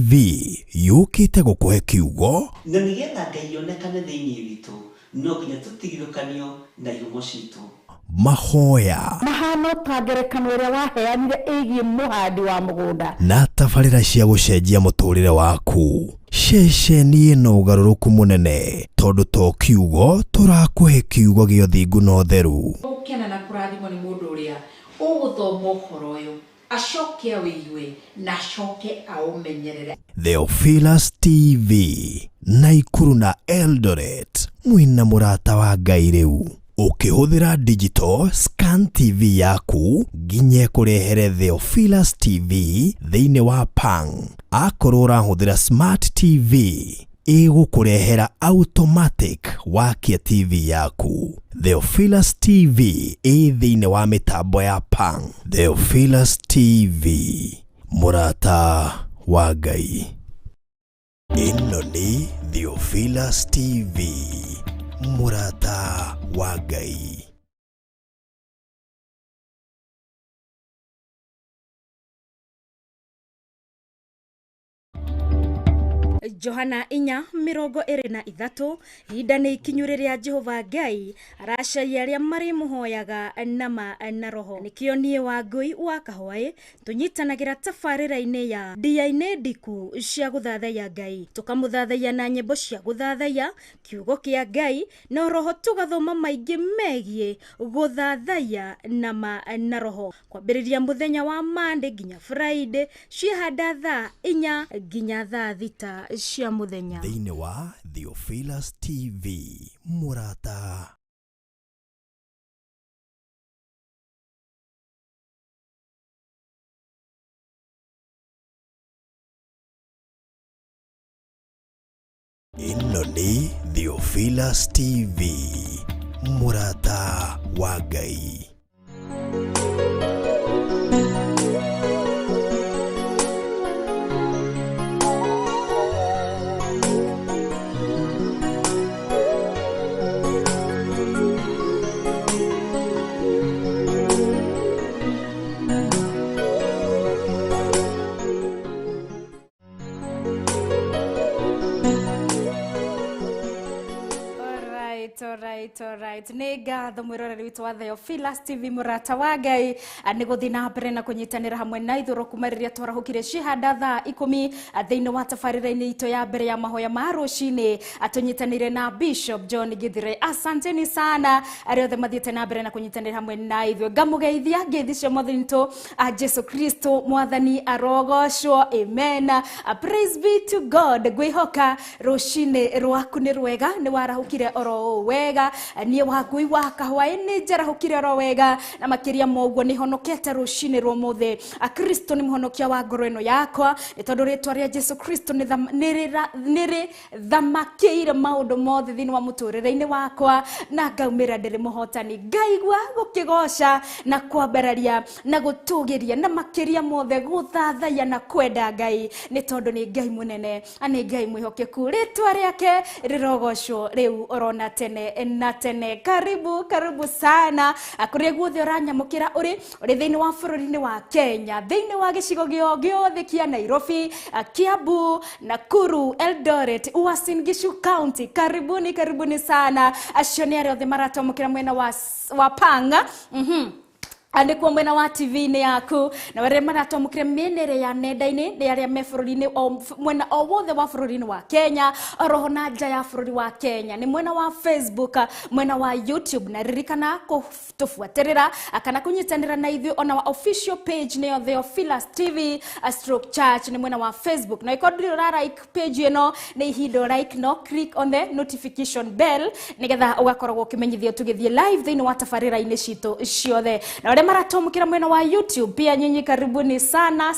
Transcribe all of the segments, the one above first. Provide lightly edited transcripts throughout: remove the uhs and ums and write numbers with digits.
TV yukite gukuhe kiugo na nigetha Ngai onekane thiini witu no nginya tutigithukanio na ihumo citu. Mahoya mahano tagerekano iria waheanire igie muhandi wa mugunda na tabarĩra cia gũcenjia mũtũrĩre waku. Ceceni ĩno ũgarũrũku mũnene tondũ to kiugo tũrakũhe kiugo gĩa ũthingu na ũtheru. Ũkena na kũrathimwo nĩ mũndũ ũrĩa ũgũthoma ũhoro ũyũ acoke awĩigue na acoke aũmenyerere. Theophilus TV Naikuru na Eldoret mwina mũrata wa Ngai rĩu. Ukihũthĩra digital scan TV yaku nginye kũrehere Theophilus TV thĩinĩ wa Pang. Akorwo ũrahũthĩra smart TV ĩgũkũrehera automatic wakia TV yaku. Theophilus TV thĩinĩ wa mĩtambo ya Pang. Theophilus TV mũrata wa Ngai. Ĩno nĩ Theophilus TV mũrata wa Ngai. Johana 4:23 hinda nĩ ikinyu rĩrĩa Jehova Ngai aracaria arĩa marĩ mũhoyaga nama na roho. Nĩkĩo niĩ wa Ngui wa Kahwaĩ tũnyitanagĩra tabarĩra-inĩ ya ndiainĩ ndiku cia gũthathaiya Ngai, tũkamũthathaiya na nyĩmbo cia gũthathaiya kiugo kĩa Ngai na roho, tũgathoma maingĩ megiĩ gũthathaiya nama na roho, kwambĩrĩria mũthenya wa Monday nginya Friday ciahanda thaa 4 nginya thaa 6 cia muthenya thĩinĩ wa Theophilus TV mũrata. Ĩno nĩ Theophilus TV mũrata wa Ngai. Alright. Nĩ ngatho mwĩroreri witũ wa Theophilus TV mũrata wa Ngai nĩ gũthiĩ na mbere na kũnyitanĩra hamwe na ithuĩ kuma rĩrĩa twarahũkire cihanda thaa 10 thĩinĩ wa tabarĩra-inĩ itũ ya mbere ya mahoya ma rũcinĩ. Tũnyitanĩire na Bishop John Githire. Asanteni sana arĩa othe mathiĩte na mbere na kũnyitanĩra hamwe na ithuĩ. Ngamũgeithia ngeithi cia Mwathani witũ Jesu Kristo Mwathani arogocwo. Amen. Praise be to God. Ngwĩhoka rũcinĩ rwaku nĩ rwega, nĩ warahũkire oro wega. Niĩ wa Ngui wa Kahwaĩ nĩ njarahũkire oro wega, na makĩria moguo nĩ honokete rũcinĩ rwa mũthĩ. Kristo nĩ mũhonokia wa ngoro ĩno yakwa, nĩ tondũ rĩtwa rĩa Jesu Kristo nĩ thamakĩire maũndũ mothe thĩinĩ wa mũtũrĩre-inĩ wakwa, na ngaumĩra ndĩrĩ mũhotani. Ngaigua gũkĩgoca na kwambararia na gũtũgĩria na makĩria mothe gũthathaiya na kwenda Ngai, nĩ tondũ nĩ Ngai mũnene, nĩ Ngai mwĩhokeku. Rĩtwa rĩake rĩrogocwo rĩu orona tene na tene. Karibu sana kũrĩa guothe ũranyamũkĩra ũrĩ thĩinĩ wa bũrũri-inĩ wa Kenya, thĩinĩ wa gĩcigo gĩothe kĩa Nairobi, Kiambu, Nakuru, Eldoret, Uasin Gishu County. Karibuni sana. Acio nĩ arĩa othe maratamũkĩra mwena wa Panga. Andĩkwo mwena wa TV-inĩ yaku, na wale maratamũkĩra mĩenere ya nenda-inĩ nĩ arĩa me bũrũri-inĩ mwena o wothe wa bũrũri-inĩ wa Kenya, oroho na nja ya bũrũri wa Kenya. Nĩ mwena wa Facebook, mwena wa YouTube, na ririkana kũtũbuatĩrĩra kana kũnyitanĩra na ithuĩ on our official page nĩyo Theophilus TV /Church. Nĩ mwena wa Facebook, na ĩkorwo ũra like page ĩno nĩ ihindo like no click on the notification bell nĩgetha ũgakorwo ũkĩmenyithio tũgĩthiĩ live thĩinĩ wa tabarĩra-inĩ citũ ciothe. Na maratomũkĩra mwena wa YouTube pia nyinyi karibuni sana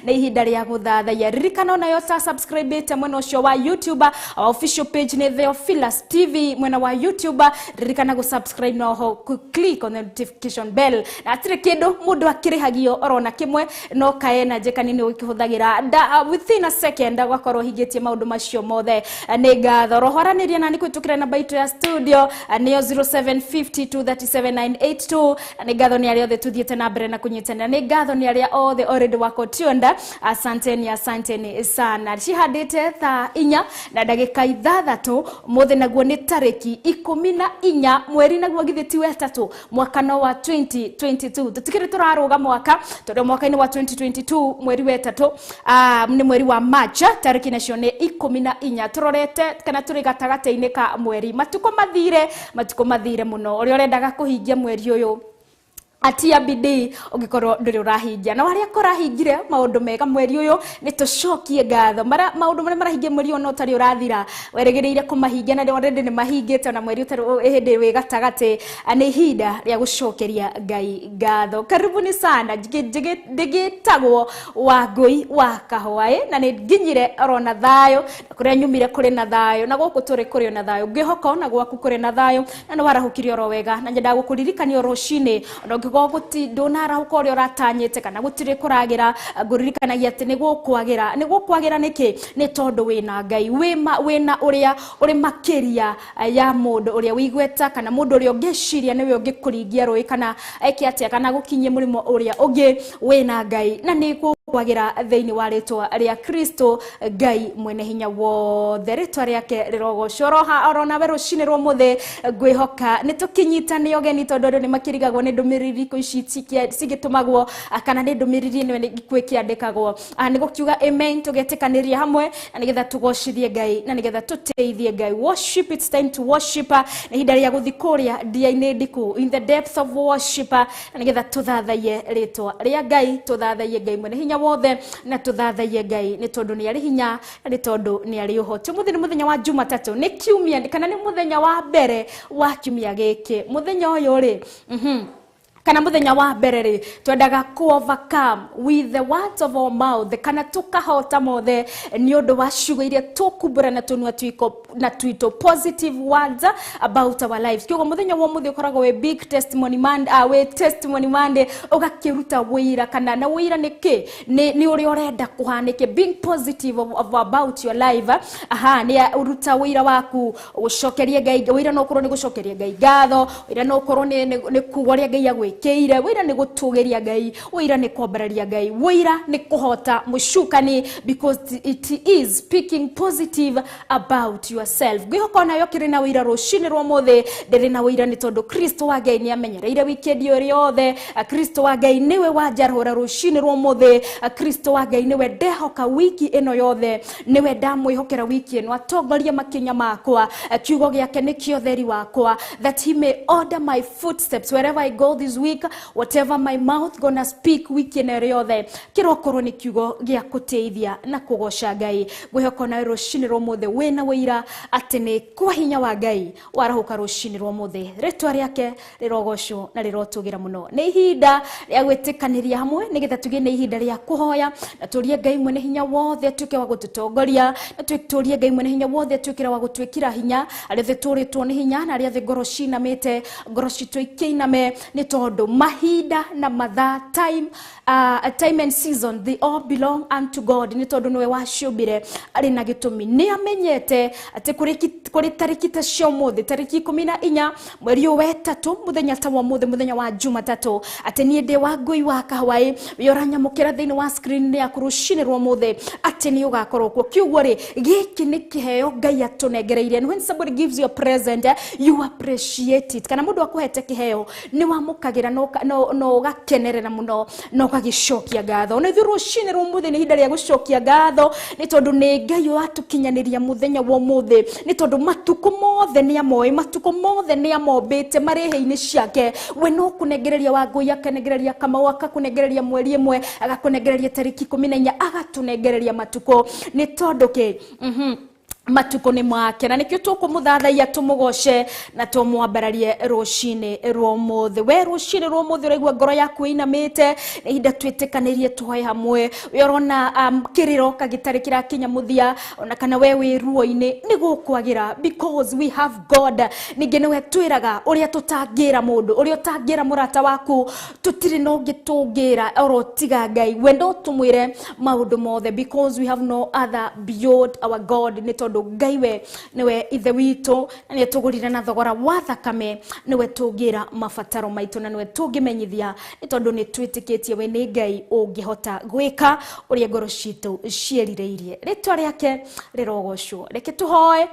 na ihinda rĩa gũthathaiya. Ririkana onayo ta subscribe te mwena ũcio wa YouTube, our official page nĩ Theophilus TV mwena wa YouTube. Ririkana gũsubscribe no ho click on the notification bell, na atire kĩndũ mũndũ akĩrĩhagio orona kĩmwe no kaena je kanini ũkĩhũthagĩra within a second gakorwo hingĩtie maũndũ macio mothe. Nĩ ngatho rohoranĩria na nĩkwĩtũkĩra namba itũ ya studio nĩyo 0752379982 nĩ ngatho nĩ arĩa othe tuthiĩte na mbere na kũnyitanĩra, nĩ ngatho nĩ arĩa othe already wako tionda. Asanteni sana. Cihandĩte thaa 4 na ndagĩka 6 mũthĩ naguo nĩ tarĩki 14 mweri naguo githĩti wa 3 mwaka no wa 2022. Tutikĩrĩ tũrarũga mwaka tondũ mwaka-inĩ wa 2022 mweri wa 3 nĩ mweri wa March, tarĩki nacio nĩ 14. Tũrorete kana tũrĩ gatagatĩ-inĩ ka mweri, matuko mathire muno. Ũrĩa ũrendaga kũhingia mweri ũyũ atia bidii ũngĩkorwo ndũrĩ ũrahingia, na warĩa kũrahingire maũndũ mega mweri ũyũ nĩ tũcokie ngatho. Maũndũ marĩa marahingia mweri ũyũ no tarĩ ũrathira werĩgĩrĩire kũmahingia na already nĩ mahingĩte, na mweri ũtarĩ hĩndĩ wĩ gatagatĩ nĩ ihinda rĩa gũcokeria Ngai ngatho. Karibuni sana. Ndĩgĩtagwo Wangui wa Kahũa na nĩ nginyire orona thayũ, kũrĩa nyumire kũrĩ na thayũ, na gũkũ tũrĩ kũrĩ na thayũ. Ngĩhoka na gwaku kũrĩ na thayũ na nĩ warahũkire oro wega, na nyendaga gũkũririkania rũcinĩ ona goguti ndonara uko uri uratanyite kana gutire kuragira nguririkanagia ati ni gukwagira niki ni tondu wina Ngai wina uria uri makiria ya mundu uria wigweta kana mundu uria ungiciria niwe ungikuringia roi kana eki atia kana gukinyie murimo uria ungi wina Ngai na ni kwagira theini wa ritwa ria Kristo Ngai mwene hinya wothe. Ritwa riake rirogocoroha orona we rucini rwo muthe ngwihoka nitukinyitane ogeni tondu ni makirigagwo ni ndumiriri ko ici cigitumagwo kana ni ndumiriri ni gwikiandikagwo ni gukiuga amen tugetikaniria hamwe na nigetha tugocithie Ngai na nigetha tuteithie Ngai. Worship, it's time to worship. Ni hinda ria guthikuria dia-ini ndiku in the depth of worship na nigetha tuthathaie ritwa ria Ngai, tuthathaie Ngai mwene hinya wothe na tuthathaie Ngai ni tondu ni ari hinya na ni tondu ni ari uhoti. Muthenya ni muthenya wa Jumatatu, ni kiumia kana ni muthenya wa mbere wa kiumia giki. Muthenya uyu ri kana muthenya wa mbere ri twendaga ku overcome with the words of our mouth kana tukahota mothe ni undu wa ciugo iria tukumbura na tunua twito positive words about our lives. Kiugo muthenya wa muthenya ukoragwo we big testimony Monday ugakiruta wira kana na wira niki ni uri urenda kuhanike being positive about your life. Ni uruta wira waku ucokerie Ngai wira no korwo ni gucokeria Ngai ngatho, wira no korwo ni kugoria Ngai agwe keire, wira ni gutugeria Ngai, wira ni kwambararia Ngai, wira ni kuhota mushukani because it is speaking positive about yourself. Ngihoko nayo kiri na wira rucini rwo muthe ndiri na wira ni tondu Kristo wa Ngai ni amenyereire weekend yothe. Kristo wa Ngai niwe wanjarhura rucini rwo muthe. Kristo wa Ngai niwe ndehoka wiki ino yothe, niwe ndamwihokera wiki ino atongoria makinya makwa. Kiugo giake ni kio theri wakwa, that he may order my footsteps wherever I go this week, whatever my mouth gonna speak wiki ino yothe kirokoro ni kiugo gia kuteithia na kugoca Ngai. Ngwihoko na rucini rwo muthe wina wira ati ni kwa hinya wa Ngai warahuka rucini rwo muthe. Ritwa riake rirogocwo na rirotugira muno. Ni ihinda ria gwitikaniria hamwe nigetha tugie ni ihinda ria kuhoya na turie Ngai mwene hinya wothe atuike wa gututongoria na turie Ngai mwene hinya wothe atuike wa gutwikira hinya arithe turitwo ni hinya na arithe ngoro cinamite ngoro citu ikiiname ni tondu mahinda na mathaa time and season they all belong unto God. Ni tondu niwe waciumbire ari na gitumi ni amenyete ati kuri tariki ta cio muthe tariki 14 mweri wa 3 muthenya ta wa muthe muthenya wa Jumatatu ati ni ndi Wangui wa Kahũa yoranyamukira thiini wa screen ya kurucini rwo muthe ati ni ugakorwo kuo. Kiugo ri giki ni kiheo Ngai atunengereire. When somebody gives you a present you appreciate it. Kana mundu akuhete kiheo ni wamukagira no gakenerera muno no gagicokia ngatho. Na ithuĩ rucini rwo muthe ni hinda ria gucokia ngatho ni tondu ni Ngai watukinyaniria muthenya wa muthe, ni tondu matuko mothe ni amoi, matuko mothe ni amombite mari heini ciake. We no kunengereria Wangui akanengereria Kamau akakunengereria mweri imwe agakunengereria tariki 14 agatunengereria matuko ni tondu ke matuko ni mwake na nikio tukumuthathaia tumugoce na tumwambararie rucini rwo muthe. We rucini rwo muthe uregwa ngoro yaku inamite ni hinda twitikanirie tuhoe hamwe. Yorona kiriro kagitari kirakinya muthia ona kana we wi ruo-ini ni gukwagira because we have God. Ningi niwe twiraga uria tutangira mundu uria utangira murata waku tutiri no gitungira oro tiga Ngai. We ndo tumwire maundu mothe because we have no other beyond our God. Ni tondu tondu Ngai we niwe ithe witu na ni tugurire na thogora wa thakame niwe tungira mabataro maitu na niwe tungimenyithia ni tondu ni twitikitie we ni Ngai ungihota gwika uria ngoro citu cierireirie ritwa riake rirogocwo reke tuhoe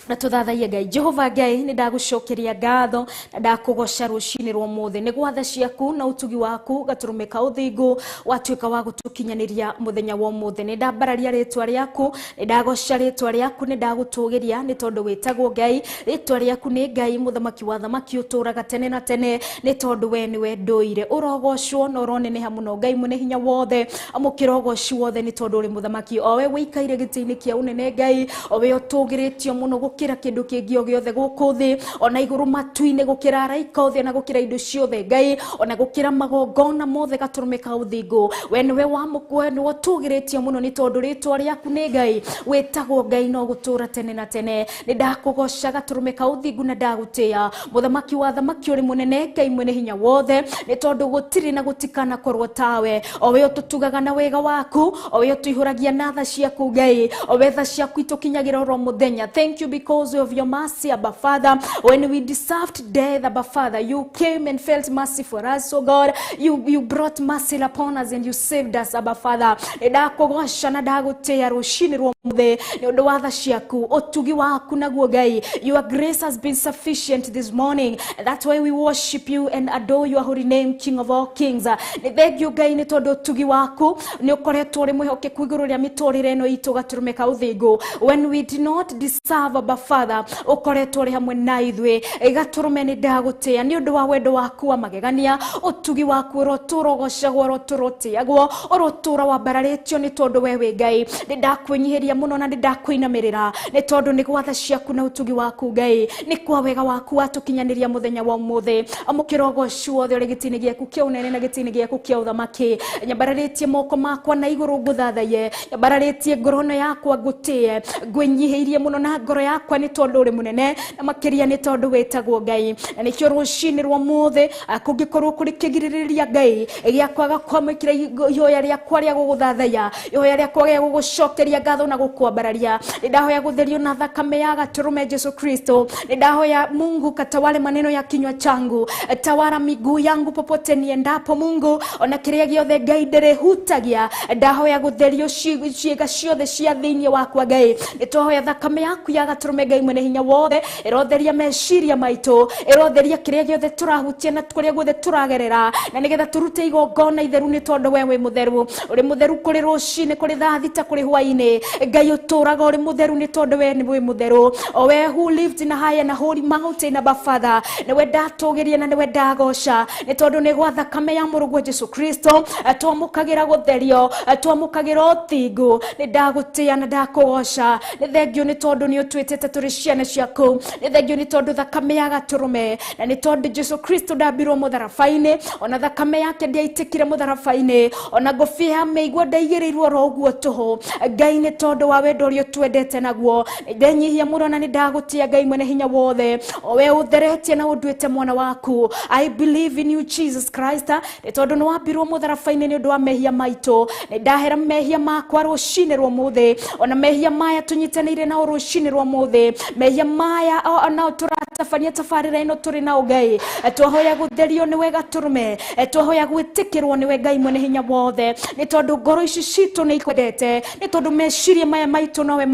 na tuthathaie Ngai. Jehova Ngai ni ndagucokeria ngatho na ndakugoca rucini rwa muthe ni gwatha ciaku na utugi waku gaturumika uthingu watuika wa gutukinyaniria muthenya wa muthe ni ndambararia ritwa riaku ni ndagoca ritwa riaku ni ndagutugiria ni tondu witagwo Ngai ritwa riaku ni Ngai muthamaki wa thamaki uturaga tene na tene ni tondu we niwe nduire urogocwo na uroneneha muno Ngai mune hinya wothe amukira ugoci wothe ni tondu uri muthamaki o we wikaire gitini kia unene Ngai o we utugiritio muno gukira kindu kingio giothe guku thi ona iguru matu-ine gukira araika othe na gukira indo ciothe Ngai ona gukira magongona mothe gaturumika uthingu we niwe wamukwe ni watugiritie muno ni tondu ritwa riaku ni Ngai witagwo Ngai no gutura tene na tene ni ndakugoca gaturumika uthingu na ndagutia muthamaki wa thamaki uri munene Ngai mwene hinya wothe ni tondu gutiri na gutikana korwo tawe o we ututugaga na wega waku o we utuihuragia na tha ciaku Ngai o we tha ciaku itukinyagira ro muthenya. Thank you because of your mercy, Abba Father. When we deserved death, Abba Father, you came and felt mercy for us, oh God. You brought mercy upon us and you saved us, Abba Father. Ndakugosha na ndagutia rushini rwa muthe ni undu wa tha ciaku utugi waku naguo Ngai. Your grace has been sufficient this morning. That's why we worship you and adore your holy name, King of all kings. Ni thank you Ngai ni tondu utugi waku ni ukoretwo ri mwihokeku iguru ria miturire no itu gaturumika uthingu. When we did not deserve, Abba Father, ukoretwo ri hamwe na ithwe igaturume ni ndagutia ni undu wa wendo waku wa magegania utugi waku roturogocagwo roturotiagwo orotura wa bararetio ni tondu wewe Ngai ni ndakwinyihiria muno na ni ndakwinamirira ni tondu ni gwatha ciaku na utugi waku Ngai ni kwa wega waku watukinyaniria muthenya wa muthe amukirogocu wothe uri gitini giaku kia unene na gitini giaku kia uthamaki nyambararetie moko makwa na iguru nguthathaie nyambararetie ngorono yakwa ngutie ngwinyihirie muno na ngoro yakwa ni tondu uri munene na makiria ni tondu wetagwo Ngai na nikio rucini rwa muthe kungikorwo kuri kigiririria Ngai giakwaga kwamikira ihoya riakwa ria guguthathaya ihoya riakwa ria gugucokeria ngatho na gukwambararia ndahoya gutherio na thakame ya gaturume Yesu Kristo ndahoya Mungu katawale maneno ya kinywa changu tawala miguu yangu popote niendapo Mungu ona kiria giothe Ngai ndirehutagia ndahoya gutherio ciega ciothe cia thiini wakwa Ngai nitohoya thakame yaku ya gaturume Ngai mwene hinya wothe irotheria meciria maitu irotheria kiria giothe turahutia na kuria guothe turagerera na nigetha turute igongona itheru ni tondu wewe mutheru uri mutheru kuri rucini kuri thaathita kuri hwaini Ngai uturaga uri mutheru ni tondu wewe ni mutheru o we who lived in a high and a holy mountain, Abba Father niwe ndatugiria na niwe ndagoca ni tondu ni gwa thakame ya murugu Yesu Kristo twamukagira gutherio twamukagira uthingu ni ndagutia na ndakugoca ni thengio ni tondu ni utwitete turi ciana ciaku ni thengio ni tondu thakame ya gaturume na ni tondu Yesu Kristo ndambirwo mutharabaini ona thakame yake ndiaitikire mutharabaini ona ngobia ya meigua ndaigirirwo roguo tuhu Ngai ni tondu wa wendo uria twendete naguo ndenyihia muno na ni ndagutia Ngai mwene hinya wothe o we utheretie na unduite mwana waku. I believe in you Jesus Christ ni tondu ni wambirwo mutharabaini ni undu wa mehia maitu ni ndahera mehia makwa rucini rwa muthe ona mehia maya tunyitanire na rucini rwa muthe mehia maya ona turatafania tafarira ino turi na Ngai twahoya gutherio ni wega turume twahoya gwitikirwo ni we Ngai mwene hinya wothe ni tondu ngoro ici citu ni ikwendete ni tondu meciria maya maitu nowe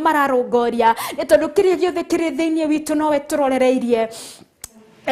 mararongoria ni tondu kiria giothe kiri thiini witu nowe turorereirie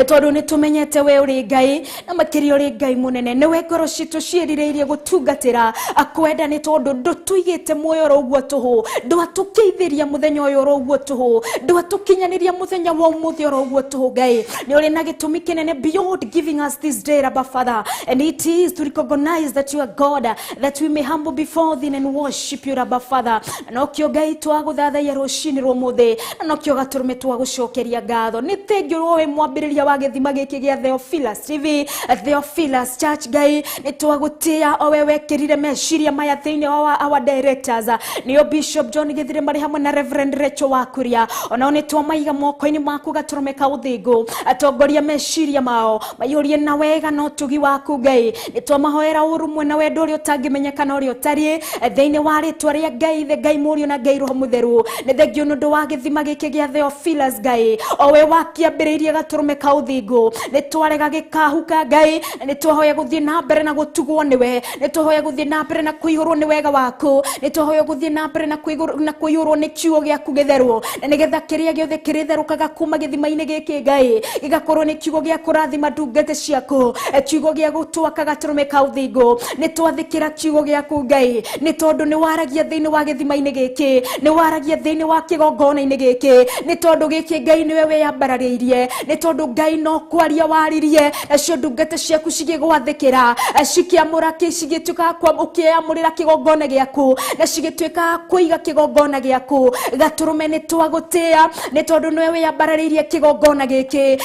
tondu ni tumenyete we uri Ngai na makiri uri Ngai munene ni we ngoro citu cierireirie gutungatira akwenda ni tondu ndutuigite muoyo roguo tuhu ndwatukeithiria muthenya uyu roguo tuhu ndwatukinyaniria muthenya wa umuthi roguo tuhu Ngai ni uri na gitumi kinene beyond giving us this day, Abba Father, and it is to recognize that you are God, that we may humble before thee and worship you, Abba Father. Nokio Ngai twaguthathaia rucini rwa muthi nokio gaturume twagucokeria ngatho ni thengio we mwambiriria mũtongoria wa gĩthima gĩkĩ gĩa Theophilus TV, Theophilus Church Ngai nĩ twagũtĩa o we wekĩrire meciria maya thĩinĩ wa our directors nĩo Bishop John Gĩthire marĩ hamwe na Reverend Rachel Wakuria, onao nĩ twamaiga moko-inĩ maku Gatũrũme ka ũthingu, atongoria meciria mao maiyũrie na wega na ũtugi waku Ngai, nĩ twamahoera ũrũmwe na wendo ũrĩa ũtangĩmenyeka na ũrĩa ũtariĩ thĩinĩ wa rĩtwa rĩa Ngai, Ngai Mũriũ na Ngai Roho Mũtheru. Nĩ thengio nĩ ũndũ wa gĩthima gĩkĩ gĩa Theophilus Ngai, o we wakĩambĩrĩirie Gatũrũme ka ũthingu, nĩ twarega gĩkahuka Ngai, nĩ twahoya gũthiĩ na mbere na gũtugwo nĩwe, nĩ twahoya gũthiĩ na mbere na kũihũrwo nĩ wega waku, nĩ twahoya gũthiĩ na mbere na kũihũrwo nĩ kiugo gĩaku gĩtheru, na nĩgetha kĩrĩa gĩothe kĩrĩtherũkaga kuma gĩthima-inĩ gĩkĩ Ngai gĩgakorwo nĩ kiugo gĩa kũrathima ndungata ciaku, kiugo gĩa gũtwaka Gatũrũme ka ũthingu. Nĩ twathĩkĩra kiugo gĩaku Ngai, nĩ tondũ nĩ waragia thĩinĩ wa gĩthima-inĩ gĩkĩ, nĩ waragia thĩinĩ wa kĩgongona-inĩ gĩkĩ, nĩ tondũ gĩkĩ Ngai nĩwe weyambararĩirie, nĩ tondũ Ngai no kwaria waririe, nacio ndungata ciaku cigĩgwathĩkĩra, cikĩamũra cigĩtuĩka ũkĩamũrĩra kĩgongona gĩaku, na cigĩtuĩka kũiga kĩgongona gĩaku. Gatũrũme nĩ twagũtĩa, nĩ tondũ nĩwe weyambararĩirie kĩgongona gĩkĩ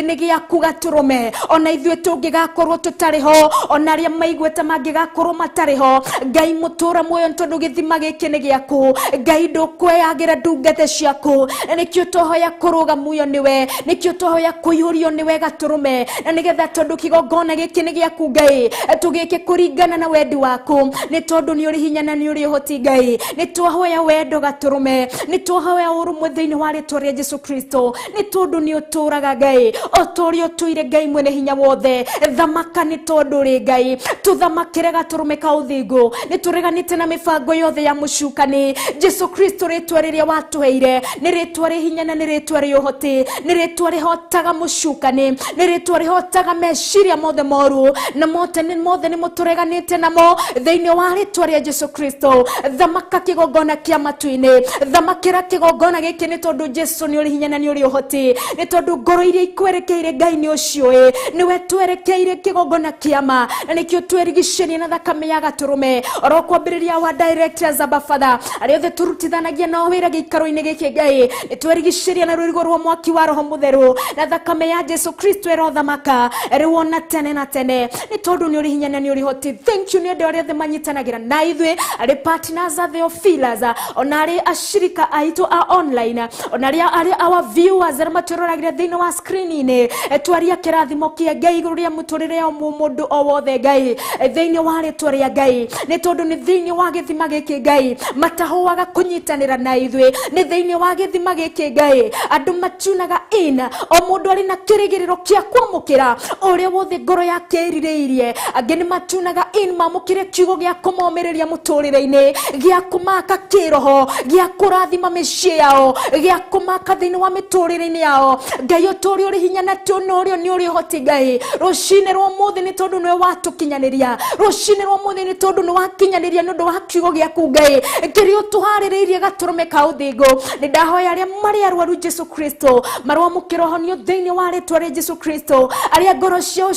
nĩ gĩaku Gatũrũme, ona ithuĩ tũngĩgakorwo tũtarĩ ho, ona arĩa maiguĩte mangĩgakorwo matarĩ ho, Ngai mũtũra muoyo tondũ gĩthima gĩkĩ nĩ gĩaku. Ngai ndũkweyagĩra ndungata ciaku, na nĩkĩo tũhoya kũrũga muoyo nĩwe, nĩkĩo tũhoya kũihũrio nĩwe Gatũrũme, na nĩgetha tondũ kĩgongona gĩkĩ nĩ gĩaku Ngai, tũgĩke kũringana na wendi waku, nĩ tondũ nĩ ũrĩ hinya na nĩ ũrĩ ũhoti Ngai. Nĩ twahoya wendo Gatũrũme, nĩ twahoya ũrũmwe thĩinĩ wa rĩtwa rĩa Jesũ Kristo, nĩ tondũ nĩ ũtũraga Ngai, o ta ũrĩa ũtũire Ngai mwene hinya wothe. Thamaka nĩ tondũ ũrĩ Ngai, tũthamakĩre Gatũrũme ka ũthingu, nĩ tũreganĩte na mĩbango yothe ya mũcukani. Jesũ Kristo rĩtwa rĩrĩa watũheire nĩ rĩtwa rĩ hinya na nĩ rĩtwa rĩ ũhoti, nĩ rĩtwa rĩhotaga mũcukani, nĩ rĩtwa rĩhotaga meciria mothe moru na mothe nĩ mũtũreganĩte namo thĩinĩ wa rĩtwa rĩa Jesũ Kristo. Thamaka kĩgongona kĩa matu-inĩ, thamakĩra kĩgongona gĩkĩ, nĩ tondũ Jesũ nĩ ũrĩ hinya na nĩ ũrĩ ũhoti, nĩ tondũ ngoro iria ikwerekeire Ngai nĩ ũciũĩ, nĩwe twerekeire kĩgongona kĩa ma, na nĩkĩo twerigicĩrie na thakame ya Gatũrũme. Oro kwambĩrĩria wa directors Abba Father, arĩa othe tũrutithanagia nao wĩra gĩikaro-inĩ gĩkĩ Ngai, nĩ twerigicĩrie na rũrigo rwa mwaki wa Roho Mũtheru, na thakame ya Jesũ Kristo ĩrothamaka rĩu ona tene na tene, nĩ tondũ nĩ ũrĩ hinya na nĩ ũrĩ ũhoti. Thank you nĩ andũ arĩa othe manyitanagĩra na ithuĩ, arĩ partners a Theophilus, ona arĩ ashirika aitũ a online, ona arĩ our viewers arĩa matũroragĩra thĩinĩ wa screen-inĩ. Twaria kĩrathimo kĩa Ngai igũrũ rĩa mũtũrĩre ya mũndũ o wothe Ngai, thĩinĩ wa rĩtwa rĩa Ngai, nĩ tondũ nĩ thĩinĩ wa gĩthima gĩkĩ Ngai matahũaga kũnyitanĩra na ithuĩ, nĩ thĩinĩ wa gĩthima gĩkĩ Ngai andũ matunaga in, o mũndũ arĩ na kĩrĩgĩrĩro kĩa kwamũkĩra ũrĩa wothe ngoro yake ĩrirĩirie. Angĩ nĩ matunaga in mamũkĩre kiugo gĩa kũmomĩrĩria mũtũrĩre-inĩ, gĩa kũmaka kĩroho, gĩa kũrathima mĩciĩ yao, gĩa kũmaka thĩinĩ wa mĩtũrĩre-inĩ yao. Ngai ũtũũri ũrĩ hinya na ũrĩa nĩ ũrĩ ũhoti Ngai, rũcinĩ rwa ũmũthĩ nĩ tondũ nĩwe watũkinyanĩria, rũcinĩ rwa ũmũthĩ nĩ tondũ nĩ wakinyanĩria nĩ ũndũ wa kiugo gĩaku Ngai kĩrĩa ũtũharĩrĩirie Gatũrũme ka ũthingu. Nĩ ndahoya arĩa marĩ arwaru Jesũ Kristo marwamũkĩra ũhonio thĩinĩ wa rĩtwa rĩa Jesũ Kristo, arĩa ngoro ciao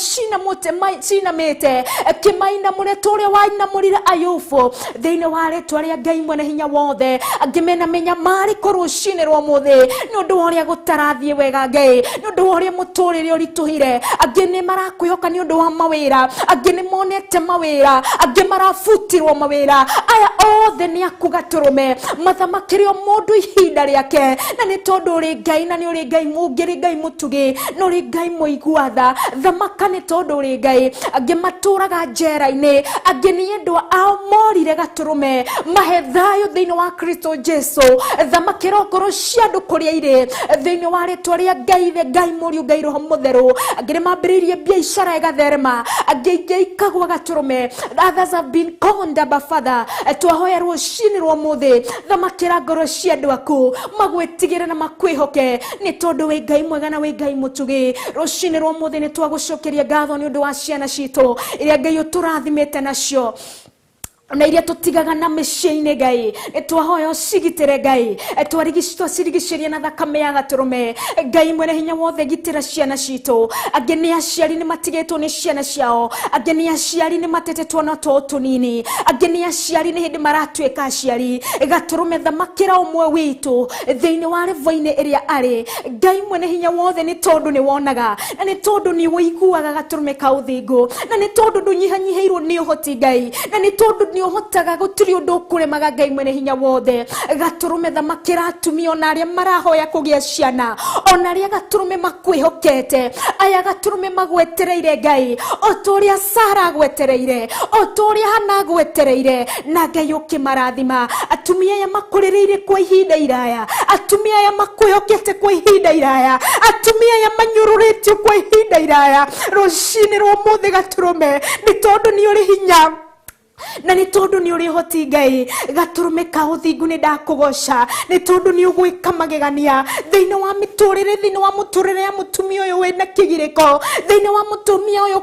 cinamĩte kĩmainamũre ta ũrĩa wainamũrire Ayubu thĩinĩ wa rĩtwa rĩa Ngai mwene hinya wothe. Angĩ mena mĩnyamarĩko rũcinĩ rwa ũmũthĩ nĩ ũndũ wa ũrĩa gũtarathiĩ wega Ngai, nĩ ũndũ wa ũrĩa mũtũrĩre ũritũhire. Angĩ nĩ marakwĩhoka nĩ ũndũ wa mawĩra, angĩ nĩ monete mawĩra, angĩ marabutirwo mawĩra. Aya othe nĩ aku Gatũrũme, mathamakĩre o mũndũ ihinda rĩake, na nĩ tondũ ũrĩ Ngai na nĩ ũrĩ Ngai mũngĩrĩ Ngai mũtugi, na ũrĩ Ngai mũigua-tha. Thamaka nĩ tondũ ũrĩ Ngai. Angĩ matũraga njera-inĩ, angĩ nĩ endwa ao morire Gatũrũme, mahe thayũ thĩinĩ wa Kristo Jesũ. Thamakĩra ngoro cia andũ kũrĩa irĩ thĩinĩ wa rĩtwa rĩa Ngai, Ngai Mũriũ, Ngai Roho Mũtheru. Angĩ nĩ mambĩrĩirie biacara ĩgatherema, angĩ ingĩ ikagwa Gatũrũme. Others have been conned, Abba Father. Twahoya rũcinĩ rwa ũmũthĩ, thamakĩra ngoro cia andũ aku magwĩtigĩre na makwĩhoke, nĩ tondũ wĩ Ngai mwega na wĩ Ngai mũtugi. Rũcinĩ rwa ũmũthĩ nĩ twagũcokeria ngatho nĩ ũndũ wa ciana citũ iria Ngai ũtũrathimĩte nacio. na iria tutigaga na mĩciĩ-inĩ Ngai twahoya ũcigitĩre Ngai twacirigicĩrie na thakame ya Gatũrũme Ngai mwene hinya wothe gitĩra ciana citũ angĩ nĩ aciari nĩ matigĩtwo nĩ ciana ciao angĩ nĩ aciari nĩ matetetwo na tũnini angĩ nĩ aciari nĩ hĩndĩ maratuĩka aciari Gatũrũme thamakĩra ũmwe witũ thĩinĩ wa level-inĩ ĩrĩa arĩ Ngai mwene hinya wothe nĩ tondũ nĩ wonaga na nĩ tondũ nĩ ũiguaga Gatũrũme ka ũthingu na nĩ tondũ ndũnyihanyihĩirwo nĩ ũhoti Ngai na nĩ tondũ nĩũhotaga gũtirĩ ũndũ ũkũremaga Ngai mwene hinya wothe Gatũrũme thamakĩra atumia ona arĩa marahoya kũgĩa ciana ona arĩa Gatũrũme makwĩhokete aya Gatũrũme magwetereire Ngai o ta ũrĩa Sara agwetereire o ta ũrĩa Hana agwetereire na Ngai ũkĩmarathima atumia aya makũrĩrĩire kwa ihinda iraya atumia aya makwĩhokete kwa ihinda iraya atumia aya manyũrũrĩtio kwa ihinda iraya rũcinĩ rwa ũmũthĩ Gatũrũme nĩ tondũ nĩ ũrĩ hinya na nĩ tondũ nĩ ũrĩ hoti Ngai Gatũrũme ka ũthingu nĩ ndakũgoca nĩ tondũ nĩ ũgwĩka magegania thĩinĩ wa mĩtũrĩre thĩinĩ wa mũtũrĩre ya mũtumia ũyũ wĩna kĩgirĩko thĩinĩ wa mũtumia ũyũ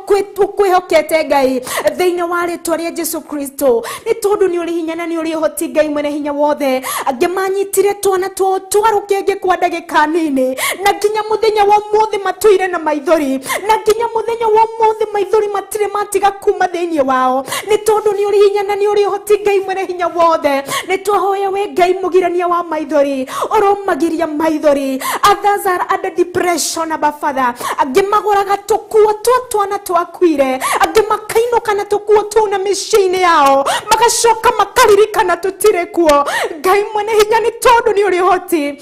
kwĩhokete Ngai thĩinĩ wa rĩtwa rĩa Jesũ Kristo nĩ tondũ nĩ ũrĩ hinya na nĩ ũrĩ hoti Ngai mwene hinya wothe angĩ manyitire twana twao twarũkenge kwa ndagĩka nini na nginya mũthenya wa ũmũthĩ matũire na maithori na nginya mũthenya wa ũmũthĩ maithori matirĩ matiga kuma thĩinĩ wao nĩ tondũ nĩ ũrĩ hinya na nĩ ũrĩ hoti Ngai mwene hinya wothe nĩ twahoya we Ngai mũgirania wa maithori ũromagiria maithori others are under depression Abba Father angĩ magũraga tũkuo twana twakuire angĩ makainũka na tũkuo tũu na mĩciĩ-inĩ yao magacoka makaririkana tũtirĩ kuo Ngai mwene hinya nĩ tondũ nĩ ũrĩ hoti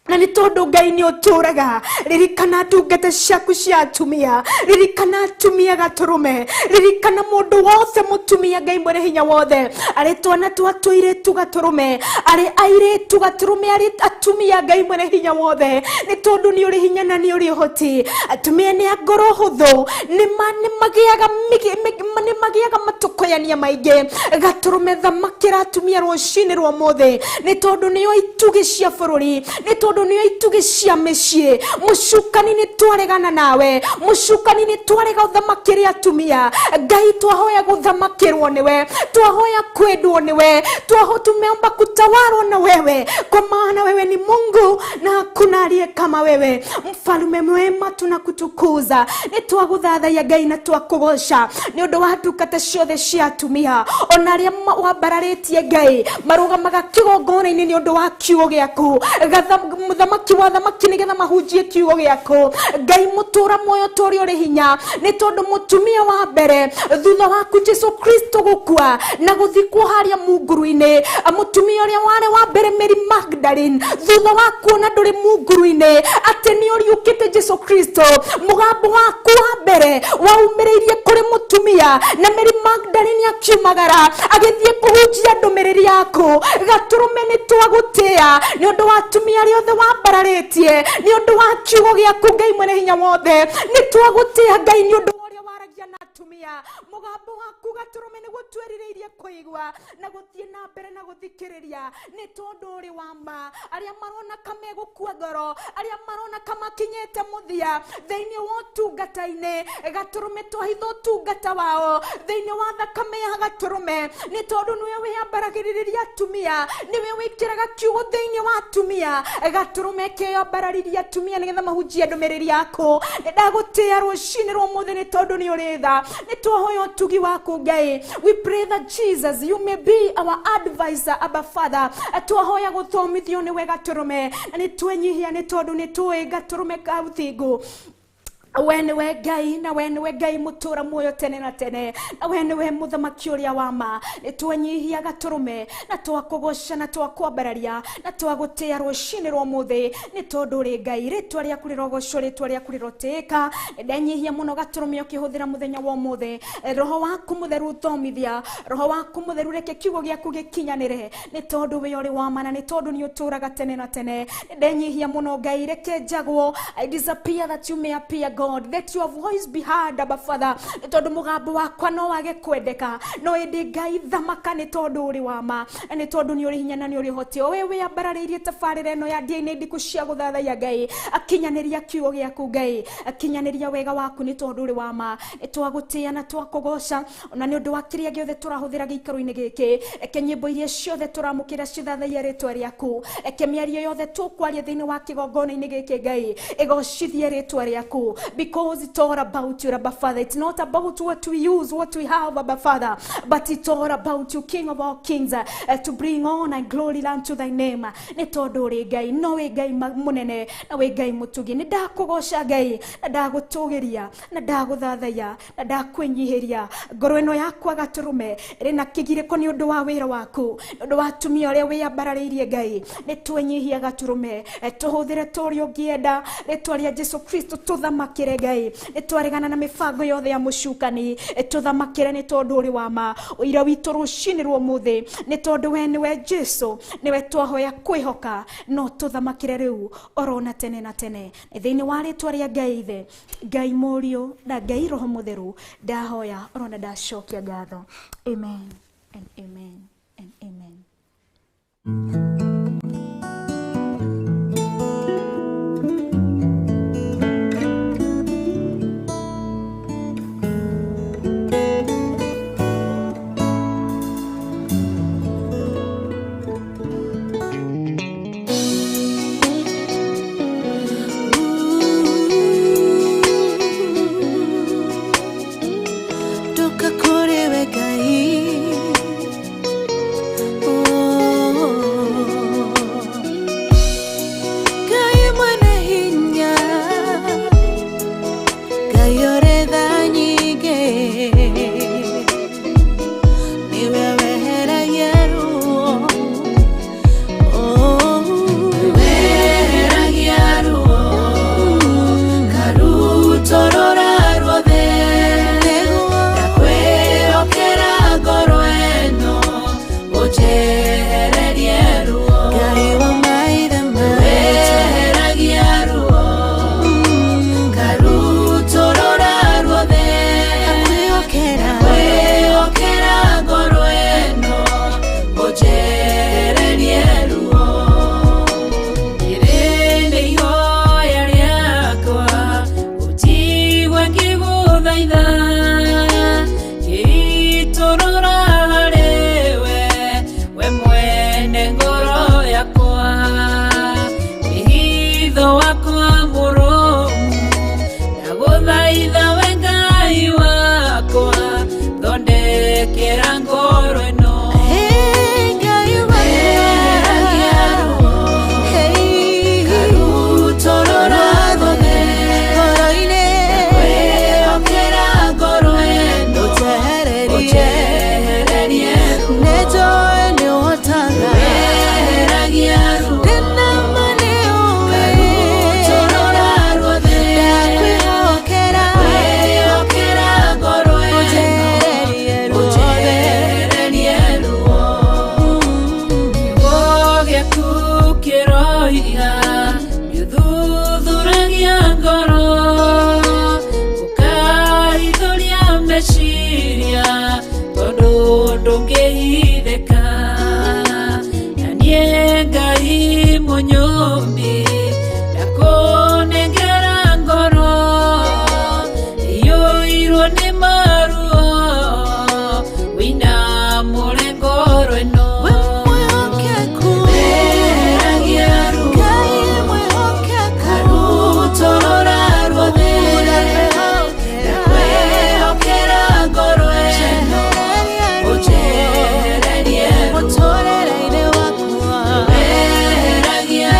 na nĩ tondũ Ngai nĩ ũtũraga ririkana ndungata ciaku cia atumia ririkana atumia Gatũrũme ririkana mũndũ wothe mũtumia Ngai mwene hinya wothe arĩ twana twa tũirĩtu Gatũrũme arĩ airĩtu Gatũrũme arĩ atumia Ngai mwene hinya wothe nĩ tondũ nĩ ũrĩ hinya na nĩ ũrĩ hoti atumia nĩ a ngoro hũthũ nĩ magĩaga matũkoyania maingĩ Gatũrũme thamakĩra atumia rũcinĩ rwa ũmũthĩ nĩ tondũ nĩo itugĩ cia bũrũri nĩ tondũ nĩo itugĩ cia mĩciĩ mũcukani nĩ twaregana nawe mũcukani nĩ twarega ũthamakĩre atumia Ngai twahoya gũthamakĩrwo nĩwe twahoya kwendwo nĩwe tumeomba kutawalwa na wewe kwa maana wewe ni Mungu na hakuna aliye kama wewe mfalme mwema tunakutukuza nĩ twagũthathaiya Ngai na twakũgoca nĩ ũndũ wa ndungata ciothe cia atumia ona arĩa wambararĩtie Ngai marũgamaga kĩgongona-inĩ nĩ ũndũ wa kiugo gĩaku mũthamaki wa thamaki nĩgetha mahunjie kiugo gĩaku Ngai mũtũra muoyo tũrĩ ũrĩ hinya nĩ tondũ mũtumia wa mbere thutha waku Jesũ Kristo gũkua na gũthikwo harĩa munguru-inĩ mũtumia ũrĩa warĩ wa mbere Mary Magdalene thutha wa kuona ndũrĩ munguru-inĩ atĩ nĩ ũriũkĩte Jesũ Kristo mũgambo waku wa mbere waumĩrĩirie kũrĩ mũtumia na Mary Magdalene akiumagara agĩthiĩ kũhunjia ndũmĩrĩri yaku Gatũrũme nĩ twagũtĩĩa nĩ ũndũ wa atumia arĩa othe wambararĩtie nĩ ũndũ wa kiugo gĩaku Ngai mwene hinya wothe nĩ twagũtĩĩa Ngai nĩ ũndũ ũrĩa waragia na atumia mũgambo waku Gatũrũme nĩ gũtwerirĩirie kũigua na gũthiĩ na mbere na gũthikĩrĩria nĩ tondũ ũrĩ wa ma arĩa marona kama gũkua ngoro arĩa marona kama kinyĩte mũthia thĩinĩ wa ũtungata-inĩ Gatũrũme twahitha ũtungata wao thĩinĩ wa thakame ya Gatũrũme nĩ tondũ nĩwe wĩyambaragĩrĩria atumia nĩwe wĩkĩraga kiugo thĩinĩ wa atumia Gatũrũme keyambararĩria atumia nĩgetha mahunjie ndũmĩrĩri yaku nĩ ndagũtĩĩa rũcinĩ rwa ũmũthĩ nĩ tondũ nĩ ũrĩ tha nĩ twahoya ũtugi waku Ngai we pray that Jesus you may be our advisor Abba Father twahoya gũthomithio nĩwe Gatũrũme na nĩ twenyihia nĩ tondũ nĩ tũĩ Gatũrũme ka ũthingu we nĩwe Ngai na we nĩwe Ngai mũtũra muoyo tene na tene na we nĩwe mũthamaki ũrĩa wa ma nĩ twenyihia Gatũrũme na twakũgoca na twakwambararia na twagũtĩĩa rũcinĩ rwa ũmũthĩ nĩ tondũ ũrĩ Ngai rĩtwa rĩaku rĩrogocwo rĩtwa rĩaku rĩrotĩĩka ndenyihia mũno Gatũrũme ũkĩhũthĩra mũthenya wa ũmũthĩ roho waku mũtheru ũthomithia roho waku mũtheru reke kiugo gĩaku gĩkinyanĩre nĩ tondũ we ũrĩ wa ma na nĩ tondũ nĩ ũtũraga tene na tene ndenyihia mũno Ngai reke njagwo I disappear that you may appear God, let your voice be heard, Abba Father. Tondu mugambo wakwa no wage kwendeka, no indi Ngai thamaka ni tondu uri wa ma, ni tondu ni uri hinya na ni uri hoti. O wewe ambararirie tabarĩra ĩno ya DNA ndiku cia gũthathaiya Ngai, akinyaniria kiugo gĩaku Ngai, akinyaniria wega waku ni tondu uri wa ma. Twagũtĩa na twakũgoca ona ni ũndũ wa kĩrĩa gĩothe tũrahũthĩra gĩikaro-inĩ gĩkĩ, eke nyĩmbo iria ciothe tũramũkĩra cithathaiya rĩtwa rĩaku, eke mĩario yothe tũkwaria thĩinĩ wa kĩgongona-inĩ gĩkĩ Ngai, ĩgocithie rĩtwa rĩaku, because it's all about you, Abba Father. It's not about what we use, what we have, Abba Father, but it's all about you, King of all kings, to bring honor and glory unto thy name. Nĩ tondũ ũrĩ Ngai, no wĩ Ngai mũnene, na wĩ Ngai mũtugi. Nĩ ndakũgoca Ngai, na ndagũtũgĩria, na ndagũthathaiya, na ndakwĩnyihĩria. Ngoro ĩno yakwa Gatũrũme ĩrĩ na kĩgirĩko nĩ ũndũ wa wĩra waku, nĩ ũndũ wa atumia ũrĩa wĩyambararĩirie Ngai. Nĩ twĩnyihia Gatũrũme, tũhũthĩre tũrĩa ũngĩenda, rĩtwa rĩa Jesũ Kristo tũthamakĩre Ngai. Nĩ twaregana na mĩbango yothe ya mũcukani, tũthamakĩre nĩ tondũ ũrĩ wa ma. Ũira witũ rũcinĩ rwa ũmũthĩ nĩ tondũ we nĩwe Jesũ, nĩwe twahoya kwĩhoka, no tũthamakĩre rĩu oro na tene na tene. Thĩinĩ wa rĩtwa rĩa Ngai Ithe, Ngai Mũriũ na Ngai Roho Mũtheru, ndahoya oro na ndacokia ngatho. Amen and amen and amen.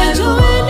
Enjoy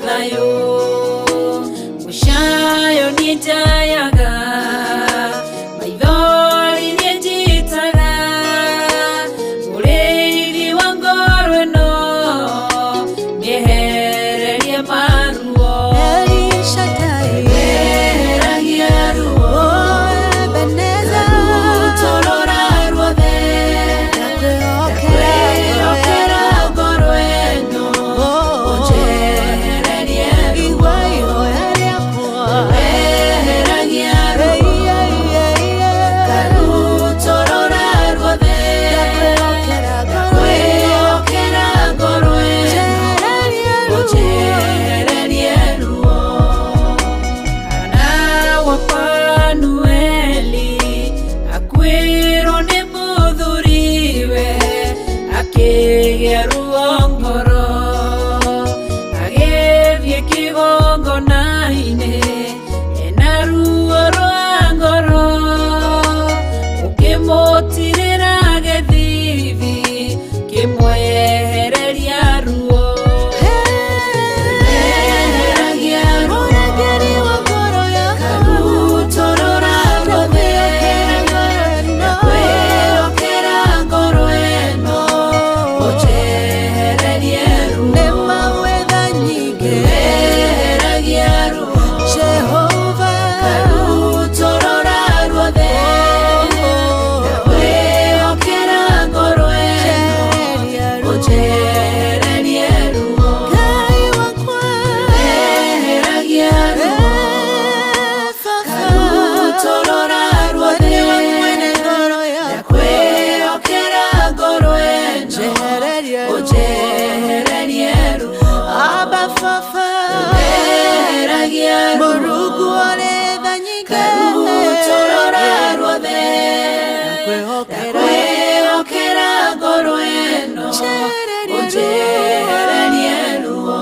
thayo mushayo nitayaga maithori nĩnjitaga mũrĩithi wa ngoro ĩno nĩehererie maruo weheragia ruo Ebeneza torora ruothe ndakwĩhokera ngoro ĩno ũnjehererie ruo weheragia ruo karutorora ruothe ndakwĩhokera ngoro ĩno ũnjehererie ruo Kana wa Panueli akwĩrwo nĩ mũthuriwe akĩgĩa ruo ngoro agĩthiĩ kĩgongona-inĩ ena ruo rwa ngoro ũkĩmũtirĩra gĩthithi kĩmwehereria ruo weheragia ruo karutorora ruothe ndakwĩhokera ngoro ĩno ũnjehererie ruo weheragia ruo karutorora ruothe ndakwĩhokera ngoro ĩno ũnjehererie ruo weheragia ruo karutorora ruothe ndakwĩhokera ngoro ĩno ũnjehererie ruo weheragia ruo karutorora ruothe ndakwĩhokera ngoro ĩno ũnjehererie ruo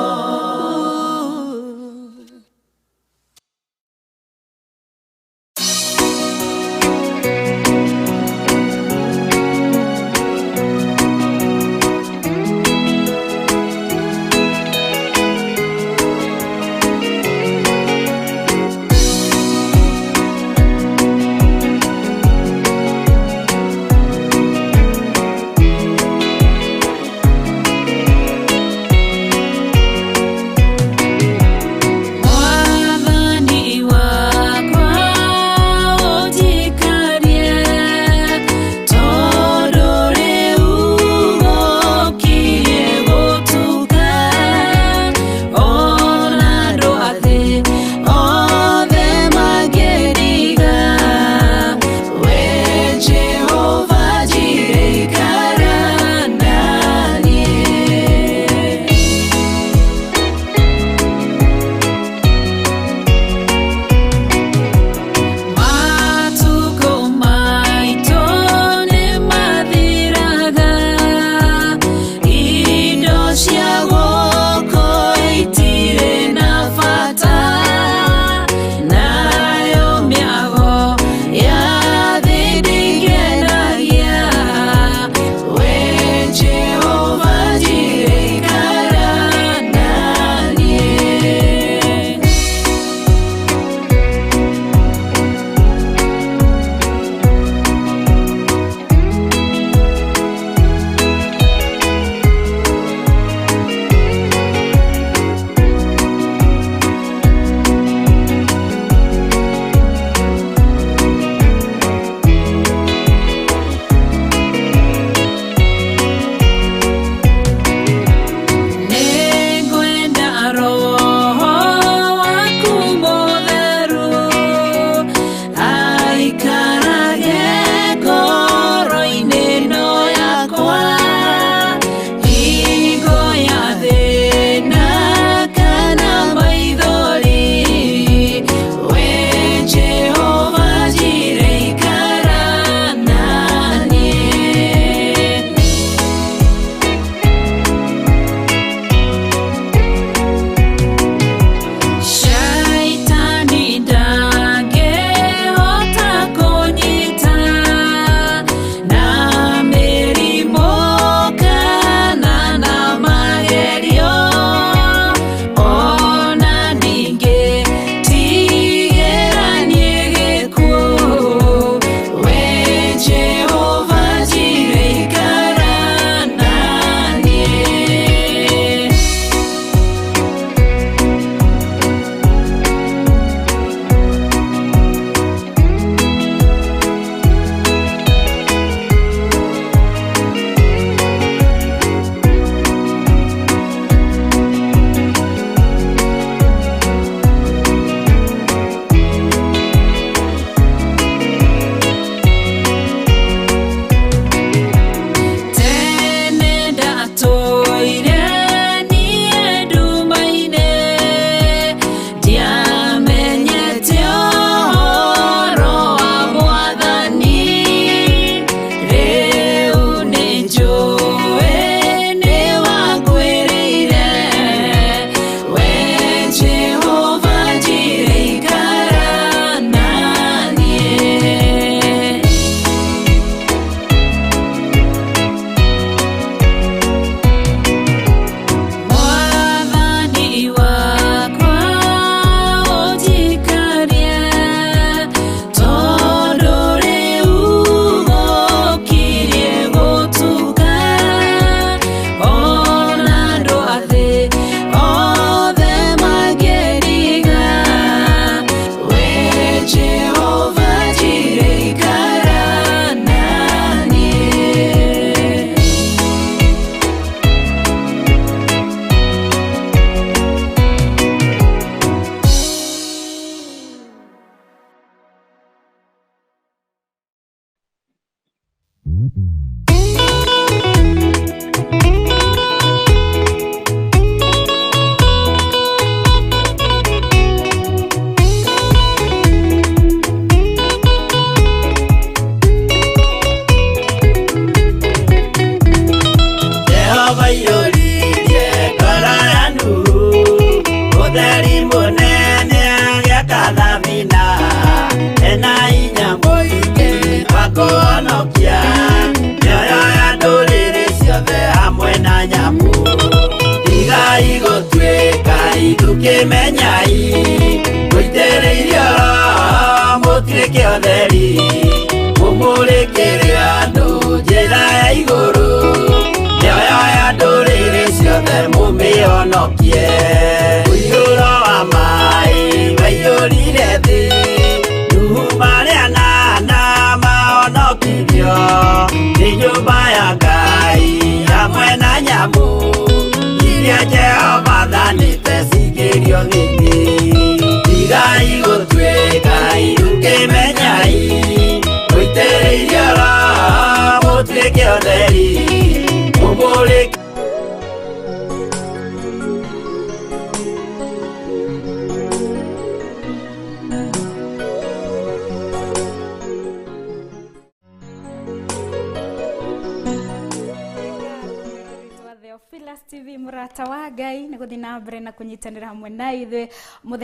ukimenyai guitereirio mutirike otheri mumurikire andu njira ya iguru nioyo ya nduriri ciothe mumionokie uiyuro wa mai waiyurire thi nuhu maria nana maonokirio ni nyumba ya Ngai hamwe na nyamu iria Jehova thanĩte cingĩrio thĩinĩ tigai gũtuĩka ukimenyai guitĩrĩirio mũtuĩke ũtheri mũmũrĩke Theophilus TV murata wa Ngai nä gå thiä na mbere na kå nyitanä ra hamwe na ithuä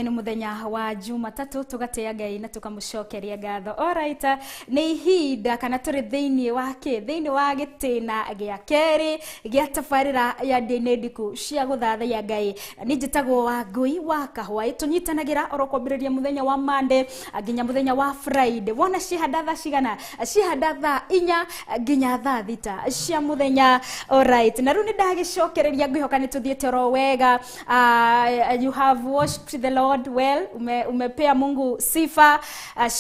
muthenya wa Jumatatu tugatea Ngai na tukamucokeria ngatho. Alright, nä ihinda kana tå rä thä-inä wa thä-inä wa gä tä na gä a kerä gä a tabarä ra ya ndä ndiku cia gå thathaia Ngai. Nä njä tagwo wa ngui wa kahwa tå nyitanagä ra oro kwambä rä ria muthenya wa Monday nginya muthenya wa Friday. Wona cihanda thaa cigana? Cihanda thaa 4 nginya thaa 6 cia muthenya. Alright, na rä u nä ndagĩcokereria ngĩhoka nĩ tũthiĩte oro wega. You have worshiped the Lord well. Umepea Mungu sifa,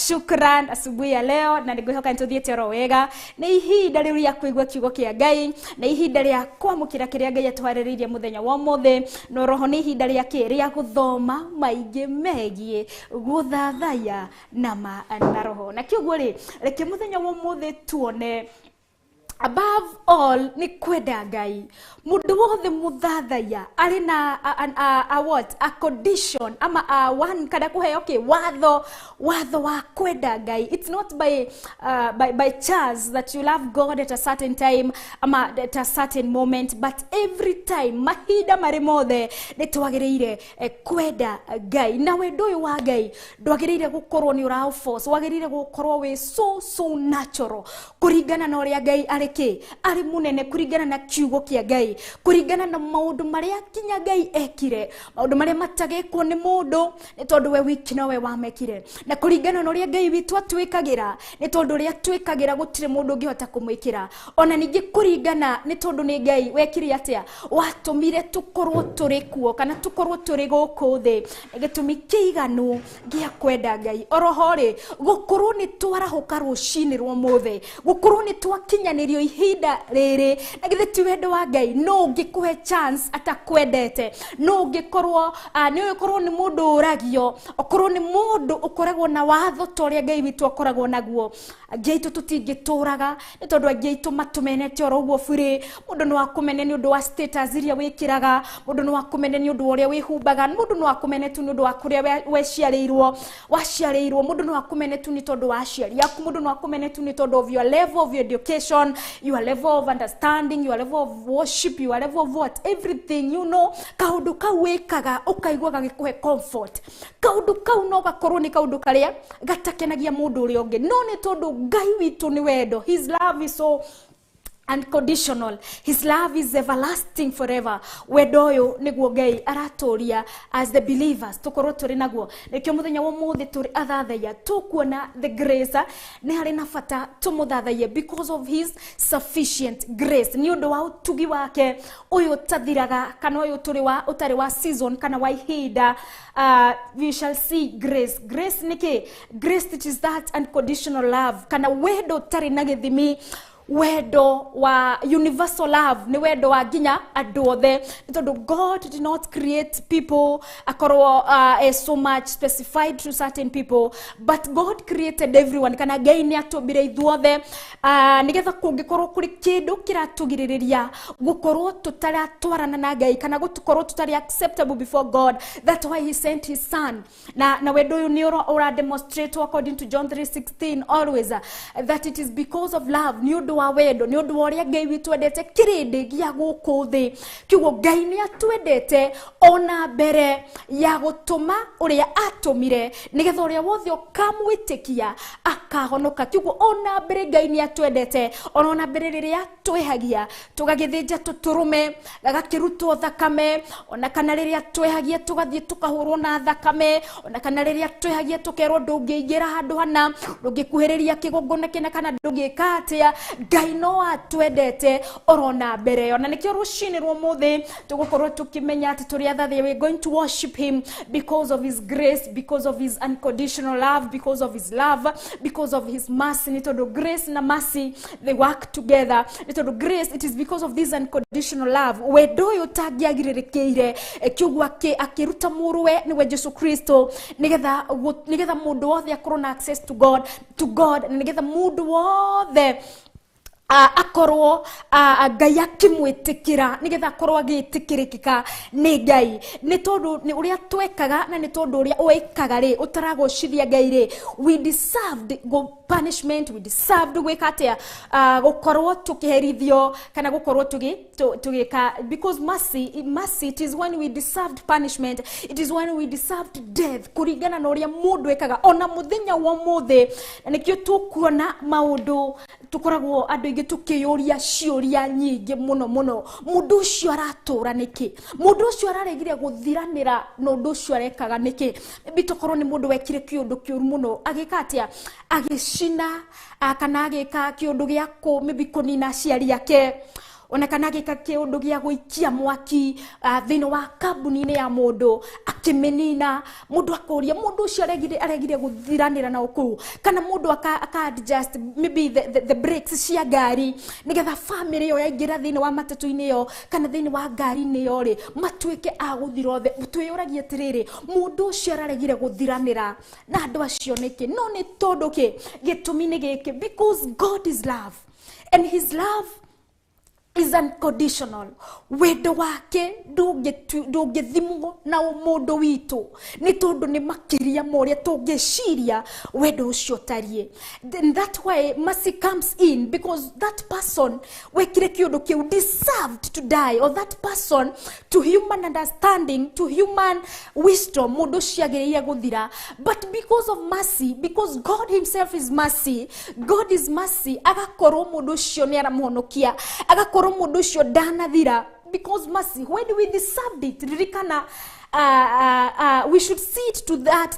shukran asubuhi ya leo, na ngĩhoka nĩ tũthiĩte oro wega. Nĩ ihinda rĩu rĩa kũigua kiugo kĩa Ngai, nĩ ihinda rĩa kwamũkĩra kĩrĩa Ngai atwarĩrĩirie mũthenya wa ũmũthĩ, no roho nĩ ihinda rĩa gũthoma maingĩ megiĩ gũthathaiya na roho. Na kiugo rĩ, reke mũthenya wa ũmũthĩ tuone above all ni kwenda Ngai. Mundu wothe muthathaiya ari na a condition ama one kada kuheo watho wa kwenda Ngai. It's not by chance that you love God at a certain time ama at a certain moment, but every time mahinda mari mothe ni twagiriire kwenda Ngai. Na wendo uyu wa Ngai ndwagiriire gukorwo ni ura force, wagiriire gukorwo we so natural kuringana na uria Ngai ari munene, kuringana na kiugo kia Ngai, kuringana na maundu maria kinya Ngai ekire, maundu maria matagekwo ni mundu ni tondu we wiki no we wamekire, na kuringana na uria Ngai witu atwikagira ni tondu uria twikagira gutire mundu ungihota kumwikira, ona ningi kuringana ni tondu ni Ngai wekire atia watumire tukorwo turi kuo kana tukorwo turi guku thi gitumi kiiganu gia kwenda Ngai. Oroho ri gukorwo ni twarahuka rucini rwa muthe, gukorwo ni twakinyanirio ihinda riri, na githe ti wendo wa Ngai no ngikuhe chance atakwendete, no ngikorwo ni mundu uragio, okorwo ni mundu ukoragwo na watho toria Ngai witu akoragwo naguo. Ngai tu tutingituraga ni tondu Ngai tu matumenete oro uguo bure. Mundu no akumene ni undu wa status iria wikiraga, mundu no akumene ni undu uria wihumbaga, mundu no akumene tu ni undu wa kuria waciarirwo, mundu no akumene tu ni tondu wa aciari aku, mundu no akumene tu ni tondu of your level of your education, your level of understanding, your level of worship, your level of what, everything, you know. Kaundu kau wikaga ukaigua gagikuhe comfort, kaundu kau no gakorwo ni kaundu karia gatakenagia mundu uria ungi, no ni tondu Ngai witu ni wendo. His love is so unconditional, his love is everlasting forever. Wendo uyu niguo Ngai aratoria as the believers tukorwo turi naguo. Nikio muthenya wa muthi turi athathaiya tukuona the grace ni hari na bata tumuthathaiye because of his sufficient grace, ni undu wa utugi wake uyu tathiraga kana uyu turi wa utari wa season kana wa ihinda. We shall see grace niki grace, it is that unconditional love kana wendo tari na githimi, wendo wa universal love, ni wendo wa ginya andu othe. Tondu God did not create people akorwo so much specified to certain people, but God created everyone. Kana Ngai ni atubire ithuothe nigetha kungikorwo kuri kindu kiratugiriria gukorwo tutaratwarana na Ngai kana gukorwo tutari acceptable before God. That's why he sent his son. Na wendo uyu ni ura demonstrate according to John 3:16 always that it is because of love, ni undu wa wendo, ni undu wa uria Ngai witu endete kirindi gia guku thi. Kiugo Ngai ni atwendete ona mbere ya gutuma uria atumire nigetha uria wothe ukamwitikia akahonoka. Kiugo ona mbere Ngai ni atwendete, ona mbere riria twehagia tugagithinja tuturume gagakirutwo thakame, ona kana riria twehagia tugathie tukahurwo na thakame, ona kana riria twehagia tukerwo ndungiingira handu hana, ndungikuhiriria kigongona kina kana ndungika atia. Ngai no atwendete orona mbere yo, na nikio rucini rwo muthi tugukorwo tukimenya ati turi athathi, we going to worship him because of his grace, because of his unconditional love, because of his love, because of his mercy. Ni tondu grace na mercy they work together. Ni tondu grace, it is because of this unconditional love wendo uyu tangiagiririkiire kiugo akiruta muruwe niwe Jesu Kristo nigetha mundu wothe akorwo na access to God nigetha mundu wothe akorwo Ngai akimwitikira nigetha akorwo agitikirikika ni Ngai. Ni tondu ni uria twekaga na ni tondu uria wekaga ri utaragocithia Ngai ri, we deserved punishment, we deserved gwikatia gukorwo tukiherithio kana gukorwo tugika, because mercy it is when we deserved punishment, it is when we deserved death kuringana na uria mundu ekaga ona muthenya wa muthi. Na nikio tukuona maundu tukoragwo andu ingi tukiyuria ciuria nyingi muno mundu ucio aratura niki, mundu ucio araregire guthiranira na undu ucio arekaga niki. Bitokorwo ni mundu wekire kiundu kiuru muno agika atia agicina kana agika kiundu gia maybe kunina ciari yake, ona kana agika kiundu gia guikia mwaki thini wa kambuni ya mundu akimenina, mundu akoria mundu ucio aregire guthiranira na uku, kana mundu aka adjust maybe the brakes cia ngari nigetha family yo yaingira thini wa matatu-ini yo kana thini wa ngari-ini yo ri matuike aguthira othe. Twiyuragie atiriri mundu ucio araregire guthiranira na andu acio niki? No ni tondu ki gitumi ni giki, because God is love and his love is unconditional. Wendo wake ndungithimwo na mundu witu ni tondu ni makiria moria tungiciria wendo ucio tarie. Then that way mercy comes in, because that person wekire kiundu kiu deserved to die, or that person to human understanding, to human wisdom mundu ciagiriria guthira, but because of mercy, because God himself is mercy, God is mercy, agakorwo mundu ucio ni aramuhonokia, agakorwo mundu ucio danathira, because mercy, when we deserved it, ririkana we should see it to that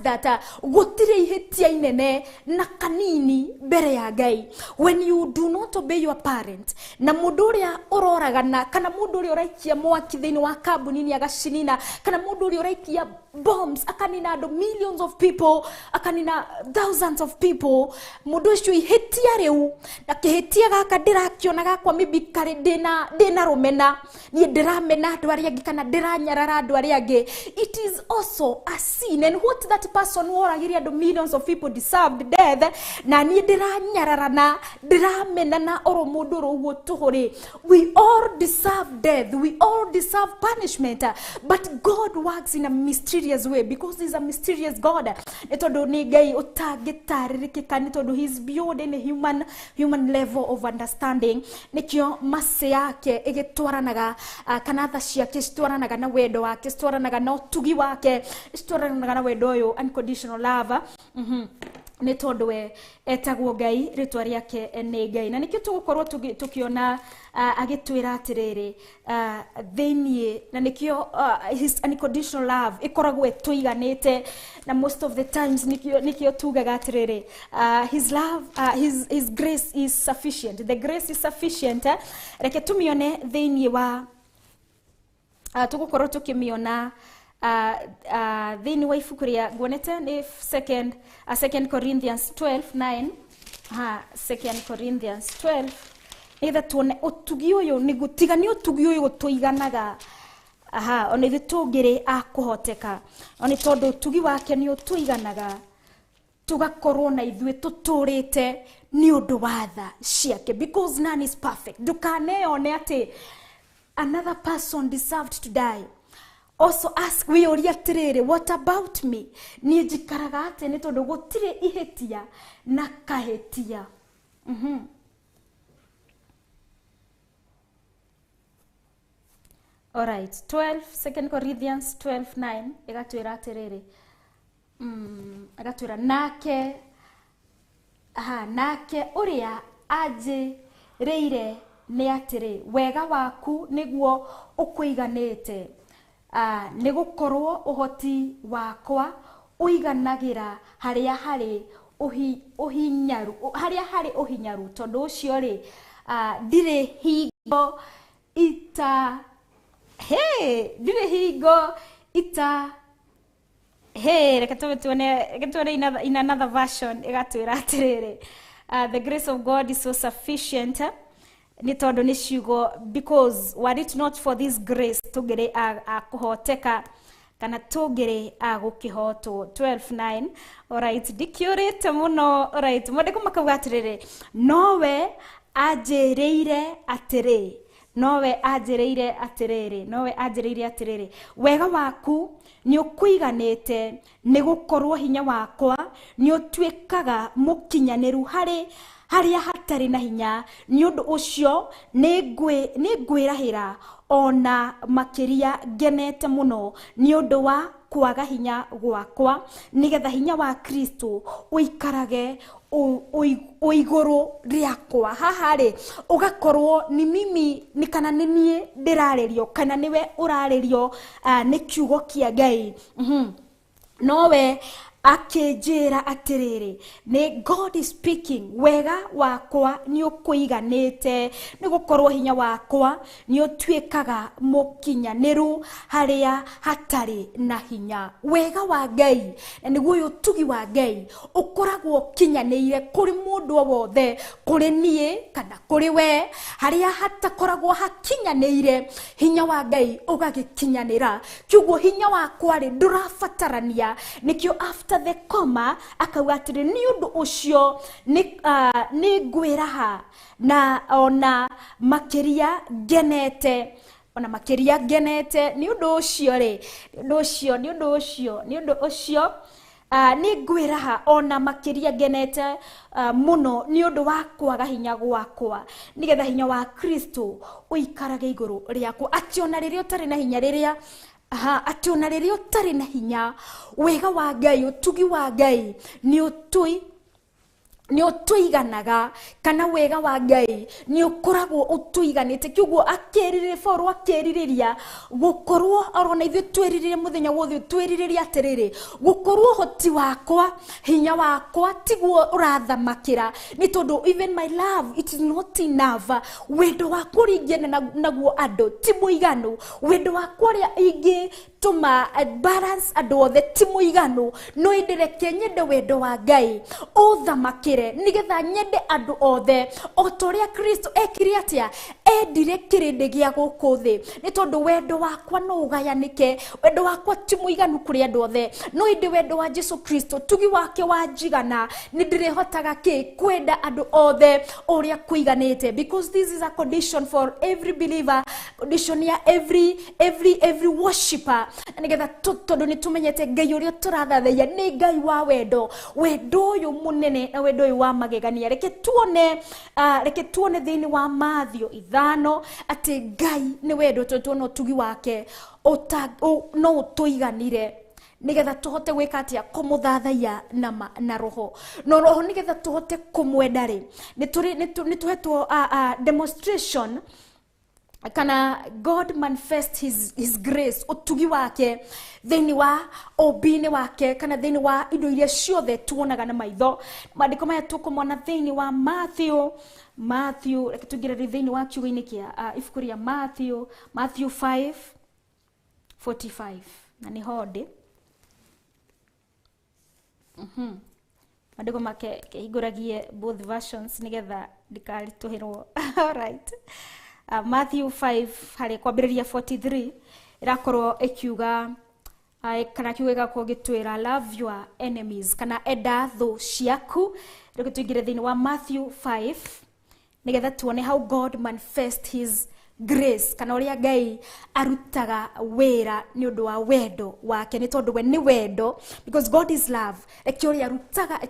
gutire ihetia inene na kanini mbere ya Ngai. When you do not obey your parent, na mundu uria uroragana kana mundu uria uraikia mwaki thini wa kambuni ni agacinina, kana mundu uria uraikia bombs akanina andu millions of people, akanina thousands of people, mundu ucio ihetia riu na kihetia gaka ndirakiona gakwa maybe kare dina rumena ni ndiramena andu aria angi kana ndiranyarara andu aria angi. It is also a sin, and what that person woragiria andu millions of people deserved death, na ni ndiranyararana ndiramena na oro mundu ruguo tuhuri. We all deserve death, we all deserve punishment, but God works in a mysterious way, because he's a mysterious God. Etondo ni Ngai utagitaririkika, ni tondu he's beyond any human level of understanding. Nikio mercy yake igitwaranaga kana tha ciake citwaranaga na wendo wake, citwaranaga na utugi wake, citwaranaga na wendo uyu unconditional love. Ni tondu we etagwo Ngai, ritwa riake ni Ngai, na nikio tugukorwo tukiona agitwira atiriri thini, na nikio his unconditional love ikoragwo tuiganite, na most of the times nikio tugaga atiriri his love, his grace is sufficient, the grace is sufficient. Reke tumione thini wa tugukorwo tukimiona thini wa ibuku ria nguonete ni 2 Corinthians 12:9. 2 Corinthians 12 nitha tuone utugi uyu ni gutigani utugi uyu gutuiganaga ona ithu tungiri akuhoteka, oni tondu utugi wake ni utuiganaga tugakorwo na ithuĩ tuturite ni undu wa tha ciake, because none is perfect. Ndukaneyone ati another person deserved to die. Also ask we uria tiriri, what about me? Ni njikaraga ate ni tondu gutire ihetia na kahetia. Alright, 2 Corinthians 12:9 igatwira atiriri igatwira nake uria anjĩrĩire nĩ atĩrĩ, wega waku nĩguo ũkũiganĩte, nĩ gũkorwo ũhoti wakwa ũiganagĩra harĩa harĩ ũhinyaru, tondũ ũcio rĩ ndirĩ hingo reke tuone in another version igatwira atiriri, the grace of God is so sufficient, ni tondu ni ciugo, because were it not for this grace tugire akuhoteka kana tugire agukihotwo. 12:9. Alright, dikurite muno. Alright, mwandiko makauga atiriri, nowe anjĩrĩire atĩrĩrĩ, wega waku nĩ ũkũiganĩte, nĩ gũkorwo hinya wakwa nĩ ũtuĩkaga mũkinyanĩru harĩa hatarĩ na hinya, nĩ ũndũ ũcio nĩ ngwĩrahĩra ona makĩria ngenete mũno nĩ ũndũ wa kwaga hinya gwakwa, nigetha hinya wa Kristo ũikarage uiguru riakwa. Haha rĩ ugakorwo ni mimi ni kana ni nie ndirarerio kana niwe urarerio ni kiugo kia Ngai. Nowe akĩnjĩra atĩrĩrĩ, nĩ God is speaking, wega wakwa nĩ ũkũiganĩte, nĩ gũkorwo hinya wakwa nĩ ũtuĩkaga mũkinyanĩru harĩa hatarĩ na hinya. Wega wa Ngai na nĩguo ũyũ ũtugi wa Ngai ũkoragwo kinyanĩire kũrĩ mũndũ o wothe, kũrĩ niĩ kana kũrĩ we, harĩa hatakoragwo hakinyanĩire hinya wa Ngai ũgagĩkinyanĩra. Kiugo hinya wakwa rĩ ndũrabatarania, nĩkĩo after the comma akauga atĩrĩ, nĩ ũndũ ũcio nĩ ngwĩraha na ona makĩria ngenete, nĩ ũndũ ũcio rĩ, nĩ ũndũ ũcio nĩ ngwĩraha ona makĩria ngenete mũno nĩ ũndũ wa kwaga hinya gwakwa, nigetha hinya wa Kristo ũikarage igũrũ rĩakwa. Atĩ ona rĩrĩa ũtarĩ na hinya, atĩ ona rĩrĩa ũtarĩ na hinya, wega wa Ngai, ũtugi wa Ngai nĩ ũtũiganaga, kana wega wa Ngai nĩ ũkoragwo ũtũiganĩte. Kiugo Paul akĩrirĩria gũkorwo orona ithuĩ twĩrirĩrie mũthenya wothe, twĩrirĩrie atĩrĩrĩ, gũkorwo hoti wakwa, hinya wakwa tiguo ũrathamakĩra, nĩ tondũ even my love it is not enough. Wendo wakwa ũringana naguo andũ ti mũiganu, wendo wakwa ũrĩa ingĩtũma balance andũ othe ti mũiganu. No ndireke nyende wendo wa Ngai ũthamakĩre, nigetha nyende andũ othe o ta ũrĩa Kristo ekire atĩa, endire kĩrĩndĩ gĩa gũkũ thĩ. Nĩ tondũ wendo wakwa no ũgayanĩke, wendo wakwa ti mũiganu kũrĩ andũ othe, no ĩndĩ wendo wa Jesu Kristo, tugi wake wanjigana, nĩ ndĩrĩhotaga kwenda andũ othe ũrĩa kũiganĩte, because this is a condition for every believer, condition ya every worshipper. Nigetha tondũ nĩ tũmenyete Ngai ũrĩa tũrathathaiya nĩ Ngai wa wendo, wendo ũyũ mũnene na wendo ũyũ wa magegania. Reke tuone thĩinĩ wa Matthew 5 atĩ Ngai nĩ wendo, tuona ũtugi wake no ũtũiganire, nigetha tuhote gwĩka atĩa, kũmũthathaiya na roho, no roho nigetha tuhote kũmwenda rĩ, nĩ tũhetwo demonstration kana God manifest his grace, utugi wake thĩinĩ wa ũmbi-inĩ wake, kana thĩinĩ wa indo iria ciothe tuonaga na maitho. Maandĩko maya tũkũmona thĩinĩ wa Matthew reke tũingĩre thĩinĩ wa kiugo-inĩ kĩa ibuku rĩa Matthew 5:45 na nĩ hondĩ maandĩko make kĩhingũragie both versions nigetha ndikaritũhĩrwo. Alright, Matthew 5 harĩ kwambĩrĩria 43 irakorwo ikiuga kana kiugo gĩgakorwo gĩtwĩra love your enemies, kana enda thũ ciaku. Reke tũingĩre thĩinĩ wa Matthew 5 nigetha tuone how God manifest his grace, kana ũrĩa Ngai arutaga wĩra nĩ ũndũ wa wendo wake, nĩ tondũ we nĩ wendo, because God is love. Reke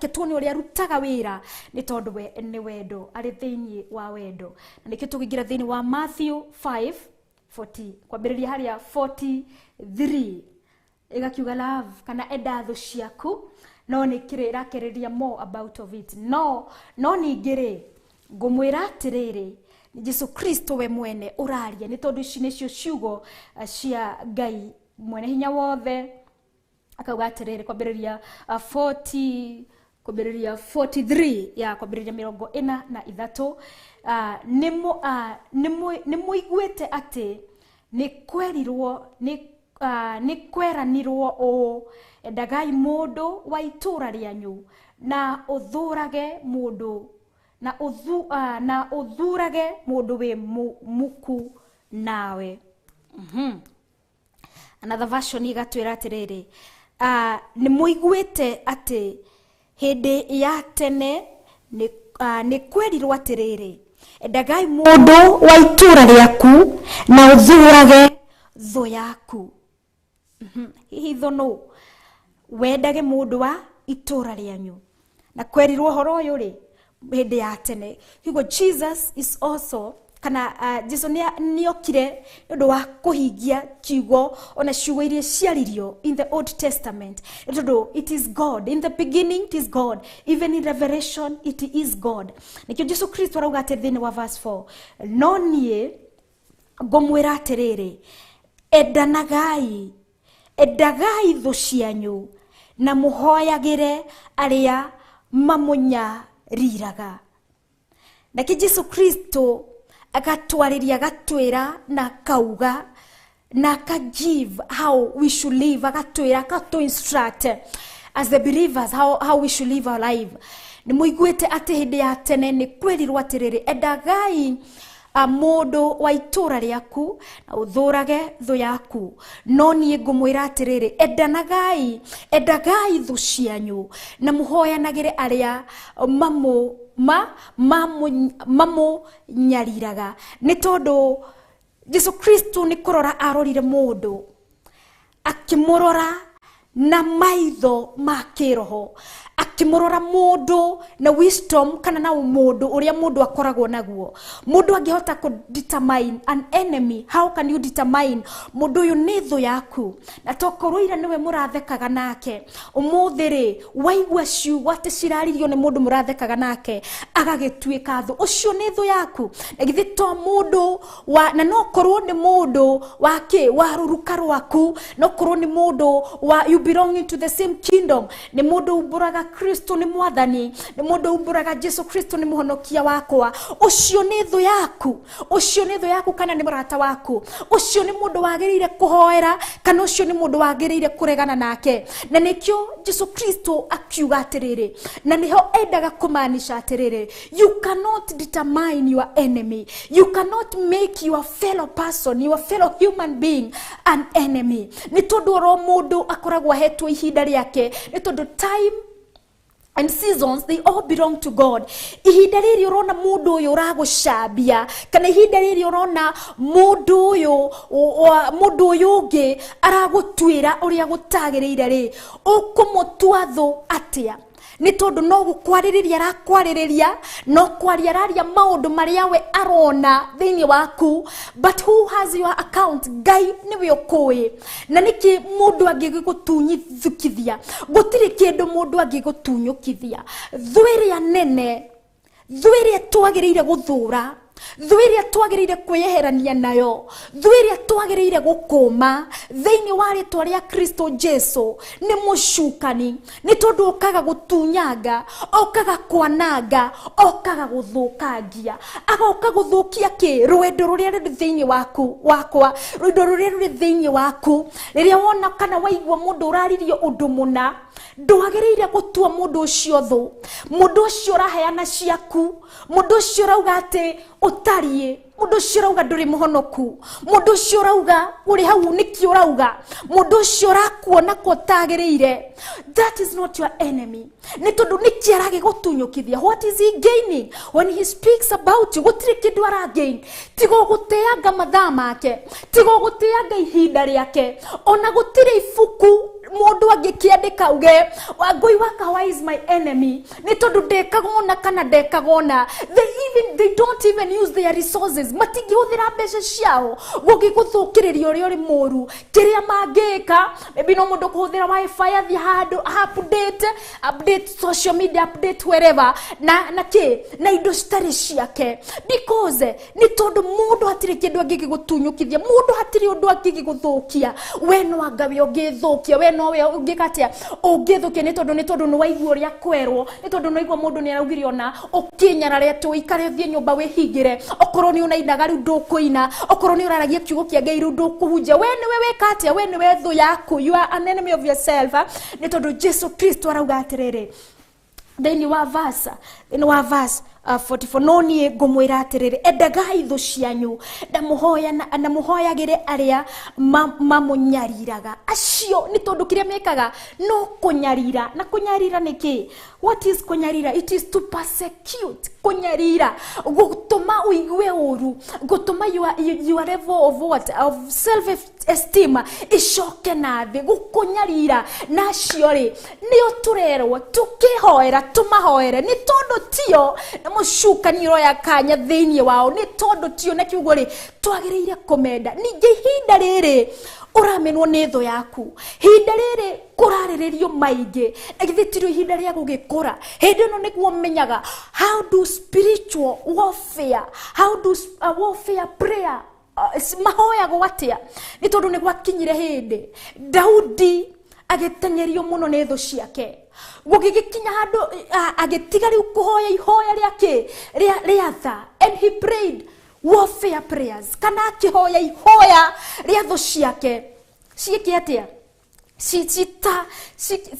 tuone ũrĩa arutaga wĩra nĩ tondũ we nĩ wendo, arĩ thĩinĩ wa wendo. Na nĩkĩo tũkĩingĩra thĩinĩ wa Matthew 40 kwambĩrĩria harĩa 43 ĩgakiuga love kana enda thũ ciaku no nĩ kĩrĩ ĩrakereria more about of it no ningĩ-rĩ ngũmwĩra atĩrĩrĩ Jesu Kristo we mwene ũraria nĩ tondũ ici nĩcio ciugo cia Ngai mwene hinya wothe akauga atĩrĩrĩ kwambĩrĩria 43 ya kwambĩrĩria 43 nĩ mũiguĩte atĩ nĩ kweranirwo ũũ endagai mũndũ wa itũũra rĩanyu na ũthũrage mũndũ na ũthurage mũndũ wĩ muku nawe. Another version igatwĩra atĩrĩrĩ nĩ mũiguĩte atĩ hĩndĩ ya tene nĩ kwerirwo atĩrĩrĩ endagai mũndũ wa itũũra rĩaku na ũthurage thũ yaku. Hihi thũ nũ? Wendage mũndũ wa itũũra rĩanyu na kwerirwo ũhoro ũyũ-rĩ hĩndĩ ya tene. Hĩgo Jesus is also kana Jesu nĩokire nĩ ũndũ wa kũhingia kiugo ona ciugo iria ciaririo in the Old Testament. Tondũ it is God. In the beginning it is God. Even in Revelation it is God. Nikio Jesu Kristo arauga atĩ thĩinĩ wa verse 4 no niĩ ngũmwĩra atĩrĩrĩ endagai thũ cianyu na mũhoyagĩre arĩa mamũnyariraga. Nake Jesu Kristo agatwarĩria agatwĩra na akauga na akagive how we should live, agatwĩra akatu instruct as the believers how we should live our life. Nĩ mũiguĩte atĩ hĩndĩ ya tene nĩ kwerirwo atĩrĩrĩ endagai mũndũ wa itũũra rĩaku na ũthũrage thũ yaku no niĩ ngũmwĩra atĩrĩrĩ endagai thũ cianyu na mũhoyanagĩre arĩa mamũnyariraga. Nĩ tondũ Jesu Kristo nĩ kũrora arorire mũndũ akĩmũrora na maitho ma kĩroho akĩmũrora mũndũ na wisdom kana na mũndũ ũrĩa mũndũ akoragwo naguo. Mũndũ angĩhota ku determine an enemy, how can you determine mũndũ ũyũ nĩ thũ yaku na tokorwo ira nĩwe mũrathekaga nake ũmũthĩ-rĩ waigua ciugo atĩ ciraririo nĩ mũndũ mũrathekaga nake agagĩtuĩka thũ, ũcio nĩ thũ yaku. Na githĩ to mũndũ na nokorwo nĩ mũndũ wa rũruka rwaku, nokorwo nĩ mũndũ you belong to the same kingdom, nĩ mũndũ umbũraga Kristo nĩ mwathani, nĩ mũndũ umbũraga Jesu Kristo nĩ mũhonokia wakwa, ũcio nĩ thũ yaku. Ũcio nĩ thũ yaku kana nĩ mũrata waku? Ũcio nĩ mũndũ wagĩrĩire kũhoera kana ũcio nĩ mũndũ wagĩrĩire kũregana nake? Na nĩkĩo Jesu Kristo akiuga atĩrĩrĩ na nĩho endaga kũmaanisha atĩrĩrĩ you cannot determine your enemy, you cannot make your fellow person, your fellow human being an enemy. Nĩ tondũ oro mũndũ akoragwo ahetwo ihinda rĩake, nĩ tondũ time and seasons they all belong to God. Ihinda rĩrĩ ũrona mũndũ ũyũ ũragũcambia kana ihinda rĩrĩ ũrona mũndũ ũyũ ũngĩ aragũtuĩra ũrĩa gũtagĩrĩire-rĩ ũkũmũtua thũ atĩa? Nĩ tondũ no gũkwarĩrĩria arakwarĩrĩria no kwaria araria maũndũ marĩa we arona thĩinĩ waku, but who has your account? Ngai nĩwe ũkũĩ. Na nĩkĩ mũndũ angĩgũtunyithukithia? Gũtirĩ kĩndũ mũndũ angĩgũtunyũkithia. Thũ ĩrĩa nene, thũ ĩrĩa twagĩrĩire gũthũra, thũ ĩrĩa twagĩrĩire kwĩyeherania nayo, thũ ĩrĩa twagĩrĩire gũkũma thĩinĩ wa rĩtwa rĩa Kristo Jesu nĩ mũcukani. Nĩ tondũ okaga gũtunyanga, okaga kwananga, okaga gũthũkangia, agoka gũthũkia kĩ? Rwendo rũrĩa rũrĩ thĩinĩ wakwa, rwendo rũrĩa rũrĩ thĩinĩ waku. Rĩrĩa wona kana waigua mũndũ ũraririo ũndũ mũna, ndwagĩrĩire gũtua mũndũ ũcio thũ. Mũndũ ũcio ũraheana ciaku, mũndũ ũcio ũrauga atĩ ũtariĩ, mũndũ ũcio ũrauga ndũrĩ mũhonoku, mũndũ ũcio ũrauga ũrĩ hau nĩkĩ ũrauga, mũndũ ũcio ũrakuona ko ũtagĩrĩire, that is not your enemy. Nĩ tondũ nĩkĩ aragĩgũtunyũkithia? What is he gaining when he speaks about you? Gũtirĩ kĩndũ aragain, tiga gũteanga mathaa make, tiga gũteanga ihinda rĩake. Ona gũtirĩ ibuku mundu angikiandika uge Wangui wa Kawa is my enemy ni tondu ndekagona kana ndekagona. They don't even use their resources. Matingihũthĩra mbeca ciao gũgĩgũthũkĩrĩria ũrĩa ũrĩ mũru. Kĩrĩa mangĩka maybe no mũndũ kũhũthĩra wifi athi handũ update social media, update wherever na indo citarĩ ciake, because ni tondu mundu hatirĩ kĩndũ angĩgũtunyũkithia, mundu hatirĩ ũndũ angĩgũthũkia. We no anga we ũngĩthũkia, we no we ũngĩkatia ũngĩthũkia ni tondu nĩ waigua ũrĩa kwerwo, ni tondu nĩ waigua mundu nĩ araugire ona ũkinyara tu ikare thie nyumba wihingire, okorwo ni unainaga riu ndũkũina, okorwo ni uraragia kiugo kia Ngai riu ndũkũhunjia. We ni we wekatia, we ni we thũ yaku, you are an enemy of yourself. Ni tondu Jesu Kristo arauga atiriri thĩinĩ wa verse 44, no niĩ ngũmwĩra atĩrĩrĩ, endagai thũ cianyu na mũhoyagĩre arĩa mamũnyariraga. Acio nĩ tondũ kĩrĩa mekaga no kũnyarira. Na kũnyarira nĩ kĩ? What is kũnyarira? It is to persecute. Kũnyarira gũtũma ũigue ũru, gũtũma your level of self esteem icoke na thĩ, gũkũnyarira. Na acio rĩ nĩo tũrerwo tũkĩhoera tũmahoere, nĩ tondũ tio mũcukanĩro ya kanya thĩinĩ wao, nĩ tondũ tio na kiugo rĩ twagĩrĩire kũmenda. Ningĩ ihinda rĩrĩ ũramenwo nĩ thũ yaku, ihinda rĩrĩ kũrarĩrĩrio maingĩ, githĩtirwo ihinda rĩa gũgĩkũra. Hĩndĩ ĩno nĩguo menyaga how do spiritual warfare, how do warfare prayer mahoyagwo atĩa. Nĩ tondũ nĩ gwakinyire hĩndĩ Daudi agĩtenyerio mũno nĩ thũ ciake, gũgĩkinya handũ agĩtiga rĩu kũhoya ihoya rĩake rĩa tha, and he prayed warfare prayers, kana akĩhoya ihoya rĩa thũ ciake ciĩke atĩa,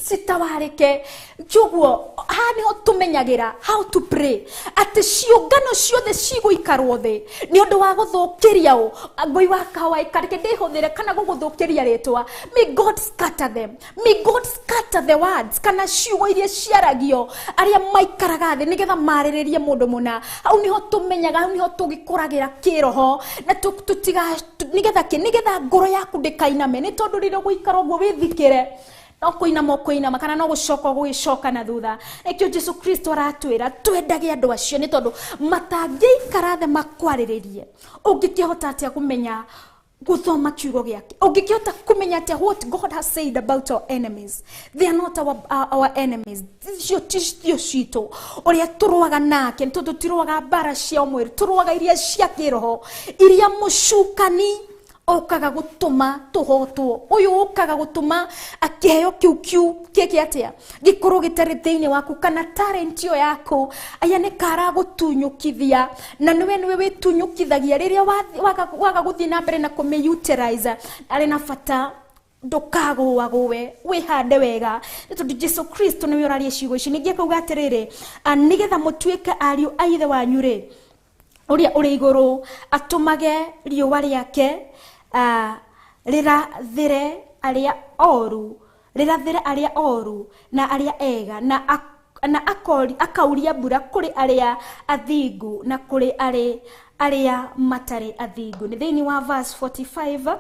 citawarĩke. Kwoguo haha nĩho tũmenyagĩra how to pray, atĩ ciũngano ciothe cigũikarwo thĩ nĩ ũndũ wa gũthũkĩria ũ Wangui wa Kawa, kareke ndĩhũthĩre kana gũgũthũkĩria rĩtwa. May God scatter them, may God scatter the words, kana ciugo iria ciaragio arĩa maikaraga thĩ nĩgetha marĩrĩrie mũndũ mũna. Hau nĩho tũmenyaga, hau nĩho tũgĩkũragĩra kĩroho, na nĩgetha ngoro yaku ndĩkainame. Nĩ tondũ rĩrĩa gũikara ũguo wĩthikĩre no kũinama kana no gũcoka gũgĩcoka na thutha. Nĩkĩo Jesu Kristo aratwĩra twendage andũ acio, nĩ tondũ matangĩikara thĩ makwarĩrĩrie. Ũngĩkĩhota atĩa kũmenya guthoma kiugo giake? Ũngĩkĩhota kũmenya atĩa what God has said about our enemies? They are not our enemies. Cio citũ ũrĩa tũrũaga nake, nĩ tondũ tũrũaga mbara cia mwĩrĩ, tũrũaga iria cia kĩroho, iria mũcukani okaga gũtũma tũhotwo. Ũyũ ũkaga gũtũma akĩheo kiu kĩke atĩa gĩkorwo gĩtarĩ thĩinĩ waku, kana talent yo yaku aya nĩ kara gũtunyũkithia, na nĩwe wĩtunyũkithagia rĩrĩa waga gũthiĩ na mbere na kũmĩutilize. Arĩ na bata ndũkagũagũwe, wĩhande wega, nĩ tondũ Jesu Kristo nĩwe ũraria ciugo ici. Ningĩ akauga atĩrĩrĩ, nĩgetha mũtuĩke ariũ a ithe wanyu rĩ ũrĩa ũrĩ igũrũ, atũmage riũa rĩake rĩrathĩre arĩa oru na arĩa ega, na akauria mbura kũrĩ arĩa athingu na kũrĩ arĩa matarĩ athingu. Nĩ thĩinĩ wa verse 45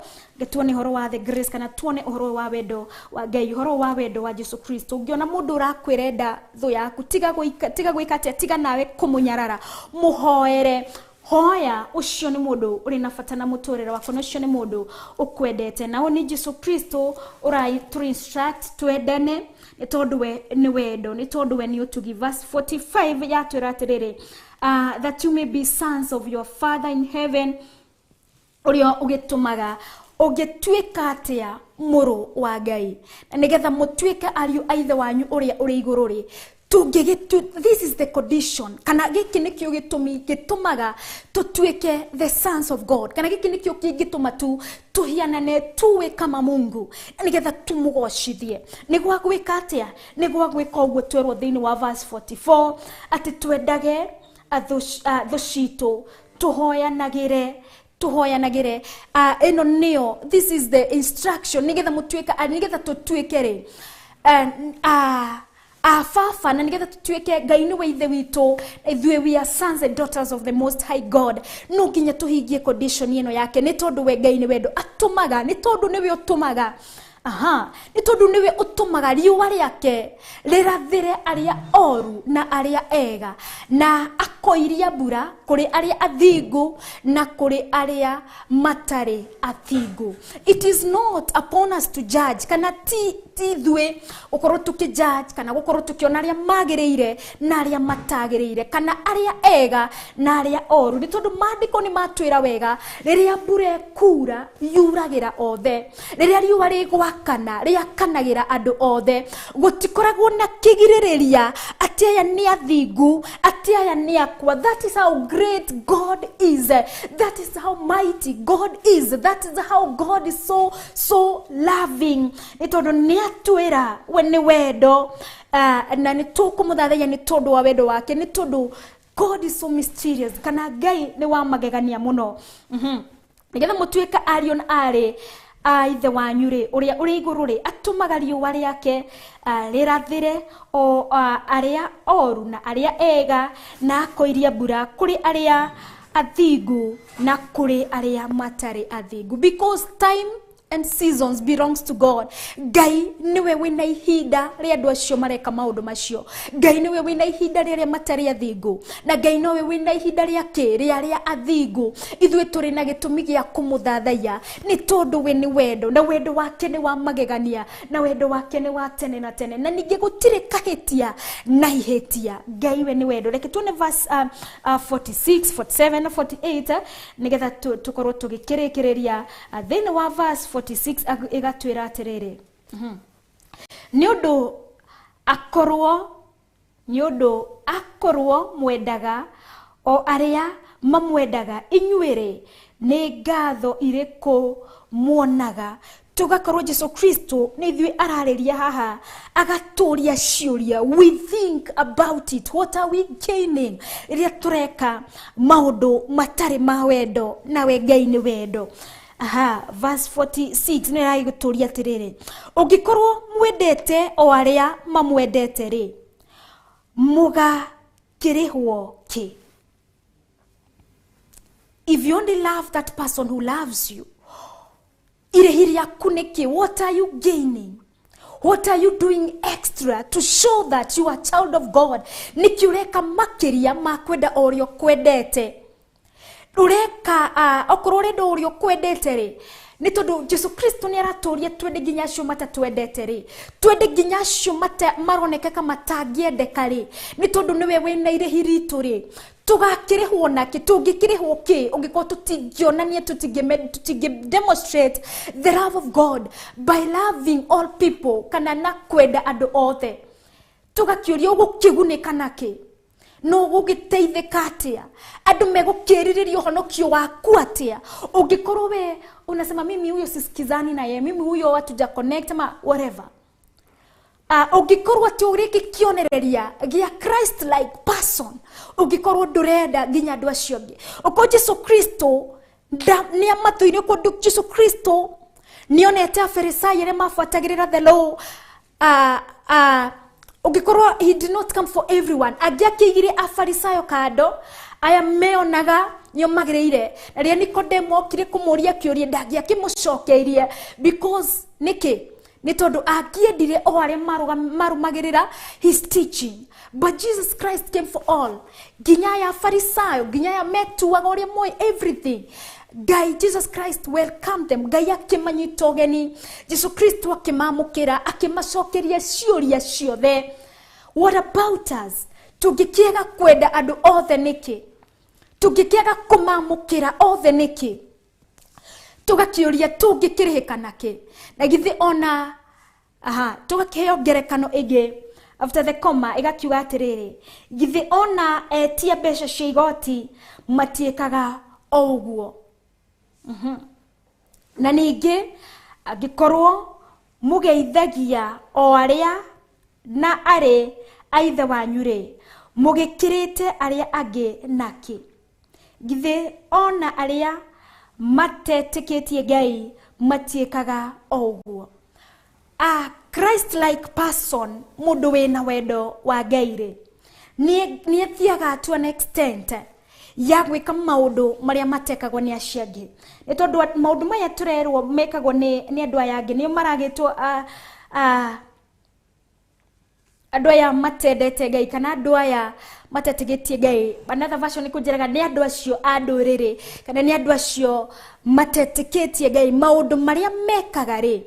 tuone ũhoro wa the grace, kana tuone ũhoro wa wendo wa Ngai, ũhoro wa wendo wa Jesu Kristo. Ũngĩona mũndũ ũrakwĩrenda thũ yaku, tiga gwĩka atĩa, tiga nawe kũmũnyarara, mũhoere. Hoya ucio nĩ mũndũ ũrĩ na bata na mũtũrĩre wako, na ucio nĩ mũndũ ũkwendete. Na ni Jesu Kristo ũrai instruct twendane, nĩ tondũ we nĩ wendo, nĩ tondũ we nĩ ũtugi. Verse 45 yatwĩra atĩrĩrĩ, that you may be sons of your Father in heaven, ũrĩa ũgĩtũmaga ũgĩtuĩka atĩa mũrũ wa Ngai, na nĩgetha mũtuĩke ariũ a ithe wanyu ũrĩa ũrĩ igũrũ rĩ. This is the condition, kana gĩkĩ nĩkĩo gĩtũmaga tũtuĩke the sons of God, kana gĩkĩ nĩkĩo kĩngĩtũma tuhianane tuwe kama Mungu, nĩgetha tumũgocithie. Nĩ gwa gwĩka atĩa? Nĩ gwa gwĩka ũguo twerwo thĩinĩ wa verse 44 atĩ twendage thũ citũ, tũhoyanagĩre. Ĩno nĩyo, this is the instruction, nĩgetha tũtuĩke rĩ Baba, na nĩgetha tũtuĩke Ngai nĩwe ithe witũ, ithuĩ we are sons and daughters of the most high God. No nginya tũhingie condition ĩno yake, nĩ tondũ we Ngai nĩ wendo atũmaga, nĩ tondũ nĩwe ũtũmaga ni tondu niwe utumaga riua riake rirathire aria oru na aria ega, na akoiria mbura kuri aria athingu na kuri aria matari athingu. It is not upon us to judge, kana ti thwe ukorwo tukijudge kana gukorwo tukiona aria magiriire na aria matagiriire, kana aria ega na aria oru. Ni tondu maandiko ni matwira wega riria mbura kura yuragira othe, riria riua rigwakana riakanagira andu othe, gutikoragwo na kigiririria ati aya ni athingu, ati aya ni akwa. That is how great God is. That is how mighty God is. That is how God is so loving. Ni tondu ni atwira we ni wendo, na ni tukumuthathaiya ni tondu wa wendo wake, ni tondu God is so mysterious. Kana Ngai ni wa magegania muno. Nigetha mutuika ariyo na ari ithe wanyu ri uria uri iguru ri atumaga riua riake rirathire o aria oru na aria ega, na akoiria mbura kuri aria athingu na kuri aria matari athingu. Because time and seasons belongs to God. Ngai niwe wina ihinda ria andu acio mareka maundu macio. Ngai niwe wina ihinda ria matari athingu, na Ngai niwe wina ihinda ria ria athingu. Ithwe turi na gitumi gia kumuthathaiya ni tondu we ni wendo, na wendo wake ni wa magegania, na wendo wake ni wa tene na tene, na ninge gutire kahitia na ihetia. Ngai we ni wendo. Reke tuone verse 46, 47 na 48 nigetha tukorwo tugikirikiria thini wa verse 46 igatwira atiriri. Ni undu akorwo mwendaga o aria mamwendaga, inyuire ni ngatho iriku muonaga. Tugakorwo Jesu Kristo ni ithui arariria haha agaturia ciuria. We think about it. What are we gaining iria tureka maundu matari ma wendo, na we Ngai ni wendo. Verse 46 ni raiguturia atiriri, ungikorwo mwendete o aria mamwendete ri, mugakirihwo ki? If you only love that person who loves you, irehiria kuniki, what are you gaining? What are you doing extra to show that you are a child of God? Nikiureka makiria makwenda orio kwendete. Ureka okorwo rendo urio kwendete ri, ni tondu Jesu Kristo ni araturia twende nginya acio matatwendete ri, twende nginya acio maronekeka matangiendeka ri, ni tondu niwe wina irehi ritu ri. Tugakirihwo naki, tungikirihwo ki ungikorwo tutingionania, tutingi demonstrate the love of God by loving all people, kana na kwenda andu othe. Tugakiuria ugukigunika naki, no gugiteithika atia, andu megukiriririo honokio waku atia. Ungikorwo we unasema mimi huyo sisikizani na yeye, mimi huyo hatuja connect ama whatever, ungikorwo tiuriki kionereria gia Christ like person, ungikorwo ndurenda nginya andu acio ngi uko Jesu Kristo ni amatuire ko Jesu Kristo nionete afarisai ere mafuatagirira the law. Ungikorwo he did not come for everyone, agiakigire afarisayo kado aya meonaga nyo magireire, na ria Nikodemo okire kumuria kiuria ndagiakimucokeirie, because niki ni tondu agiendire o aria marumagirira his teaching. But Jesus Christ came for all, ginya ya farisayo, ginya ya metuaga uria moi everything. Ngai Jesus Christ welcomed them. Ngai akimanyita ugeni, Jesu Kristo akimamukira, akimacokeria ciuria ciothe. What about us? Tugikiega kwenda andu othe niki? Tugikiega kumamukira othe niki? Tugakiuria tungikirihika naki? Na githi ona tugakiheo ngerekano igi after the comma igakiuga atiriri, githi ona etia mbeca cia igoti matiikaga o uguo. Na ningi angikorwo mugeithagia o aria na ari aithe wanyu ri, mugikirite aria angi naki? Githi ona aria matetikitie Ngai matiikaga o uguo. Christ like person, mundu wina wendo wa Ngai ri, ni athiaga to an extent ya gwika maundu maria matekagwo ni acio angi ni tondu maundu maya turerwo mekagwo ni andu aya angi ni maragitwo andu aya matendete Ngai kana andu aya matetigitie Ngai. Another version ni kunjeraga ni andu acio a nduriri kana ni andu acio matetikitie Ngai. Maundu maria mekaga ri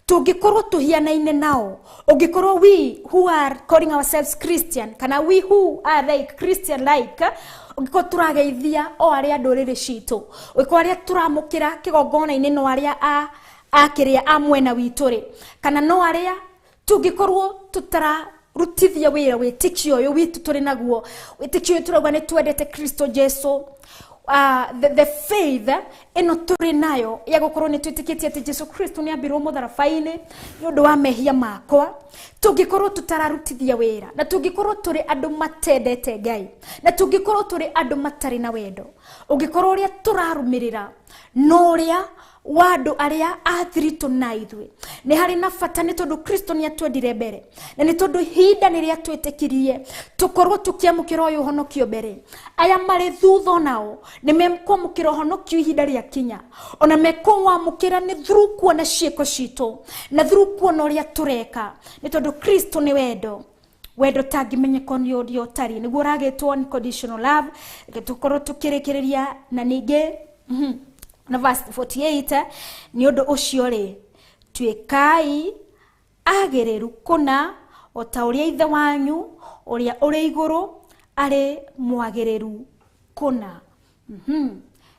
tungikorwo tuhianaine nao, ungikorwo we who are calling ourselves Christian kana we who are like Christian like, ungikorwo turageithia o aria nduriri citu, ungikorwo aria turamukira kigongona-ini no aria akiria amwena witu ri, kana no aria tungikorwo tutara rutithia wira witikio uyu witu turi naguo, witikio turauga ni twendete Kristo Jesu. The faith ino turi nayo ya gukorwo ni twitikitie ati Jesu Kristo ni ambirwo mutharabaini ni undu wa mehia makwa, tungikorwo tutararutithia wira na tungikorwo turi andu matendete Ngai na tungikorwo turi andu matari na wendo, ungikorwo uria turarumirira no uria wandu aria athiritu na ithwe ni hari na bata ni tondu Kristo ni atwendire mbere na ni tondu hinda ni ria twitikirie tukorwo tukiamukira uyu honokio mbere. Aya mari thutho nao ni memkwamukira honokio hinda ria kinya, ona mekwamukira ni through kuona ciiko citu na through kuona uria tureka, ni tondu Kristo ni wendo. Wendo tangimenyeka ni urio tari niguo uragitwo unconditional love. Tukorwo tukirikiria na ningi na verse 48 ni undu ucio ri twikai agiriru kuna o ta uria ithe wanyu uria uri iguru ari mwagiriru kuna.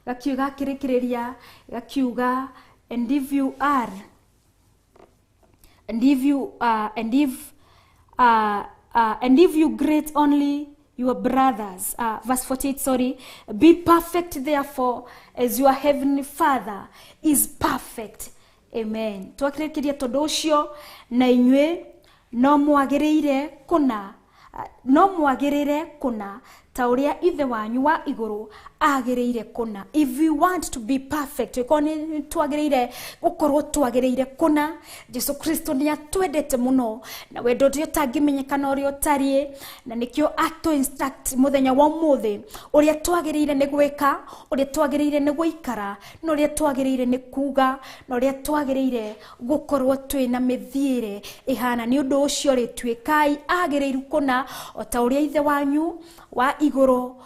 Gakiuga kirikiriria gakiuga and if you are and if you greet only your brothers, verse 48, sorry, be perfect therefore as your heavenly Father is perfect. Amen. Twakirikiria tondu ucio na inywe no mwagirire kuna ta uria ithe wanyu wa iguru agirire kuna. If we want to be perfect, we twagirire gukorwo twagirire kuna. Jesu Kristo ni atwendete muno na wendo uria tangimenyekana uria utari, na nikio ato instruct muthenya wa umuthi uria twagirire ni gwika, uria twagirire ni guikara, na uria twagirire ni kuga, na uria twagirire gukorwo twina mithiire ihana. Ni undu ucio ri twikai agiriru kuna o ta uria ithe wanyu wa iguru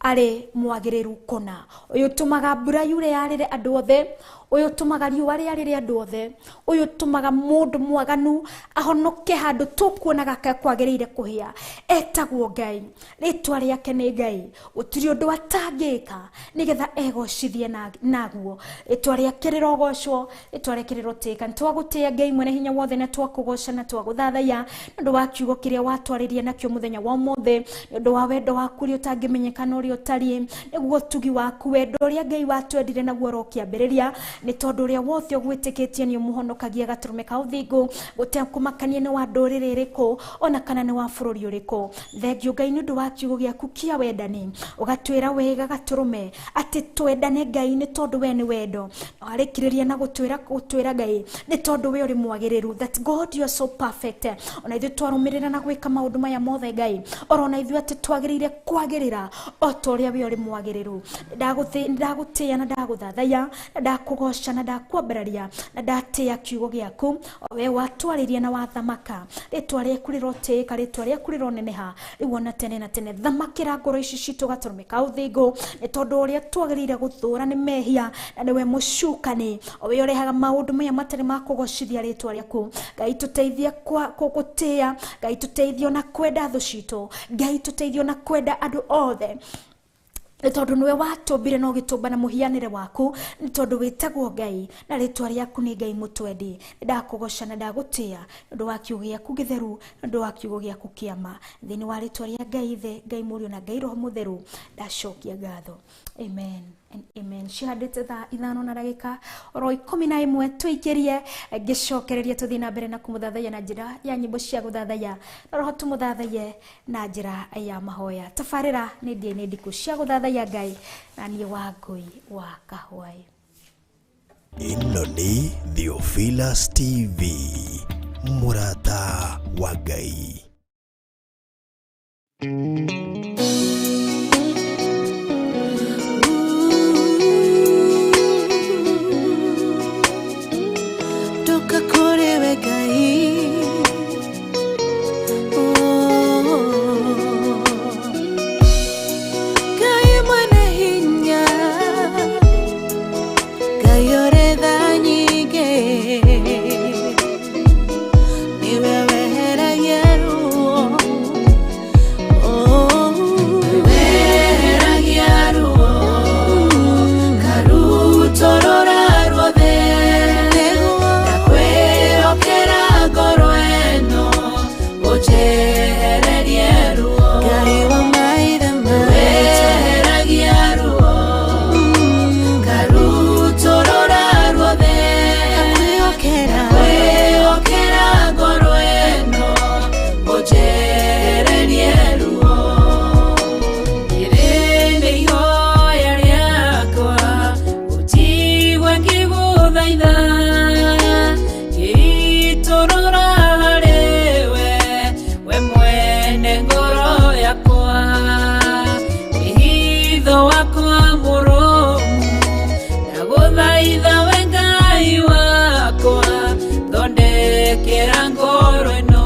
ari mwagiriru kuna. Uyu tumaga mbura yure yarire andu othe, uyu tumaga riua riarire andu othe, uyu tumaga mundu mwaganu ahonoke handu tukuonaga ka kwagirire kuhia. Etagwo Ngai, ritwa riake ni Ngai, utiri undu atangika nigetha egocithie naguo. Ritwa riake rirogocwo, ritwa riake rirotika. Ntwagutia Ngai mwene hinya wothe na twakugoca na twaguthathaya ndu wa kiugo kiria watwariria nakio muthenya wa umuthi, ndu wa wendo waku ri utangimenyekana uri utari, niguo tugi waku wendo ria Ngai watwendire naguo rokiambiriria, ni tondu ria wothe ugwitikitie ni umuhonokagia gaturume ka uthingu gutekumakania ni wa nduriri riku ona kana ni wa bururi uriku. Thengio Ngai ni undu wa kiugo giaku kia wendani, ugatwira wega gaturume ati twendane Ngai ni tondu we ni wendo. Arikiriria na gutwira Ngai ni tondu we uri mwagiriru, that God you are so perfect. Ona ithu twarumirira na gwika maundu maya mothe Ngai, orona ithu ati twagirire kwagirira o toria we uri mwagiriru. Ndagutia na ndaguthathaya na ndakugoca na ndakwambararia na ndatia kiugo giaku, we watwariria na wathamaka. Ritwa riaku rirotika, ritwa riaku rironeneha riu na tene na tene. Thamakira ngoro ici citu gaturumika uthingu, ni tondu uria twagirire guthura ni mehia na niwe mucukani. We urehaga maundu maya matari ma kugocithia ritwa riaku. Ngai tuteithie kugutia, Ngai tuteithie na kwenda thu citu, Ngai tuteithie na kwenda andu othe. Ni tondu niwe watumbire no gitumba na muhianire waku, ni tondu witagwo Ngai na ritwa riaku ni Ngai mutwendi. Ndakugoca na ndagutia ndu wa kiugo giaku githeru, ndu wa kiugo giaku kiama, thini wa ritwa ria Ngai ithe, Ngai murio na Ngai roho mutheru, ndacokia ngatho. Amen and amen. Cihadite thaa 5:00 oro 11 tuikirie ngicokereria tuthii na mbere na kumuthathaya na njira ya nyimbo cia guthathaya na roho tumuthathaye na njira ya mahoya. Tafarira ni ndie ni ndiku cia guthathaya Ngai na nie wa Ngui wa Kahwai. Ino ni Theophilus TV, murata wa Ngai. ujehererie ruo Ngai wa maithe weheragia ruo Karutorora ruothe Kwĩhokera ngoro ĩno ujehererie ruo Ĩrĩ nĩ ihoya rĩakwa ũnjigue ngĩgũthaitha ngĩitũrũra harĩ we mwene ngoro yakwa wĩhitho wakwa mũrũmu ndagũthaitha we Ngai wakwa thondekera ngoro ĩno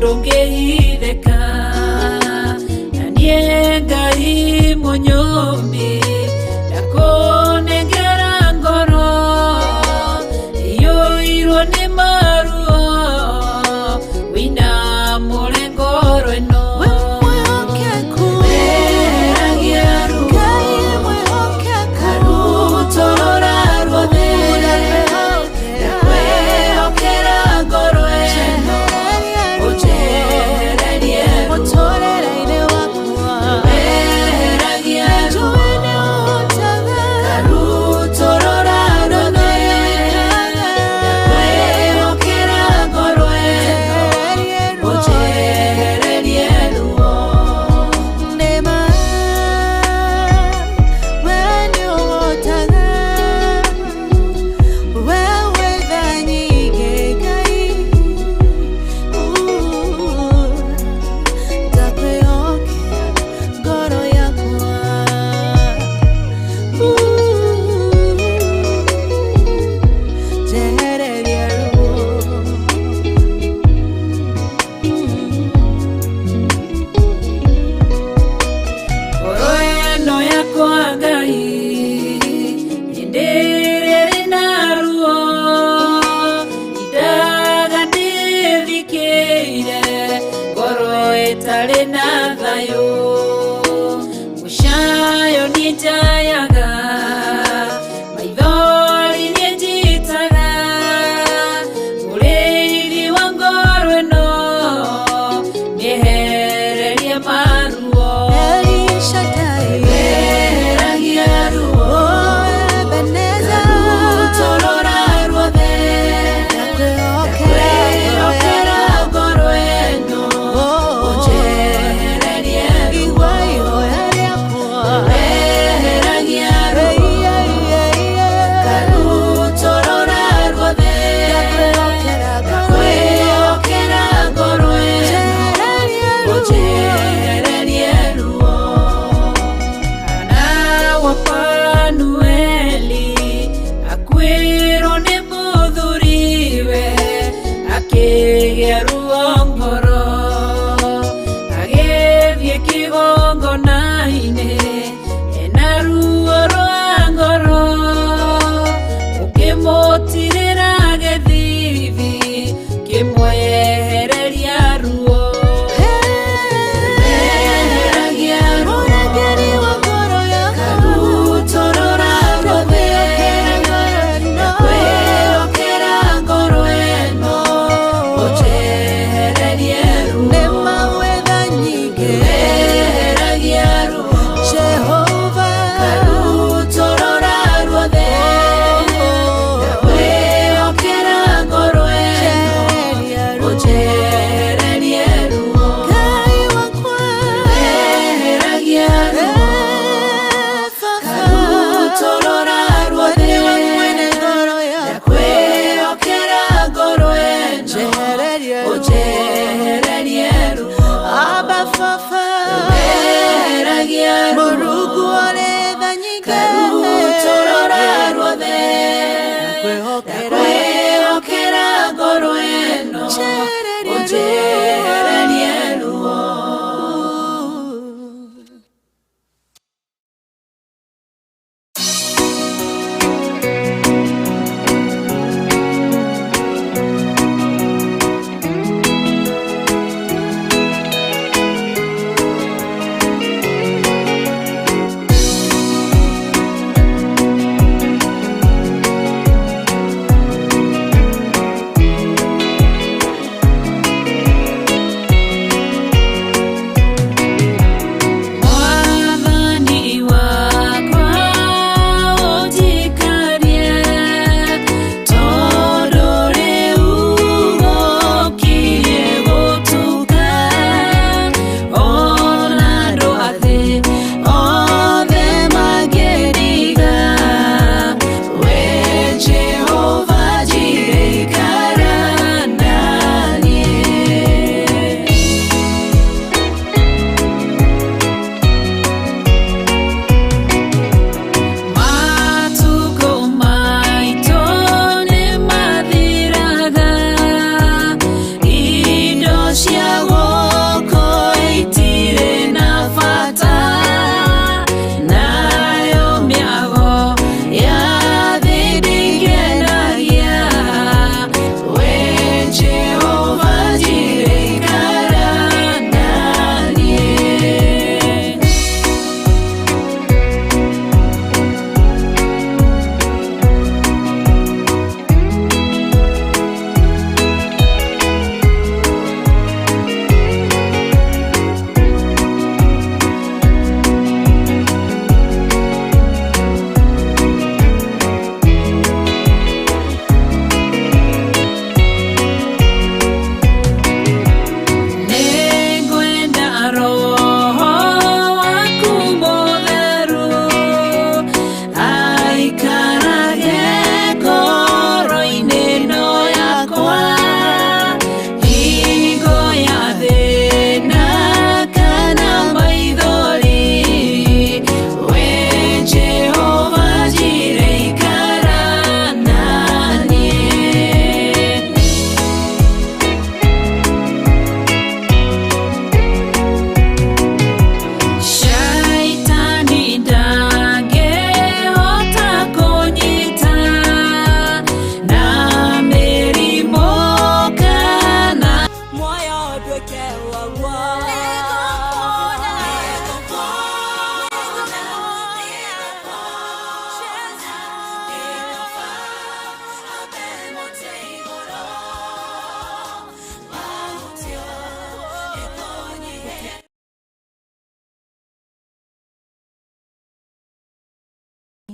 ndũngĩhithĩka na niĩ Ngai mũnyũmbi ndakũnengera ngoro ĩiyũirwo nĩ maruo wĩinamũre ngoro ĩno itarĩ na thayũ mũcayo nĩ njayaga maithori nĩ njitaga mũrĩithi wa ngoro ĩno nĩehererie maruo weheragia ruo Karutorora ruothe kwĩhokera ngoro ĩno Jerry baba weragia Mũrungu ũrĩ tha nyingĩ karutorora ruothe kwĩhokera ngoro ĩno ũnjehererie ruo.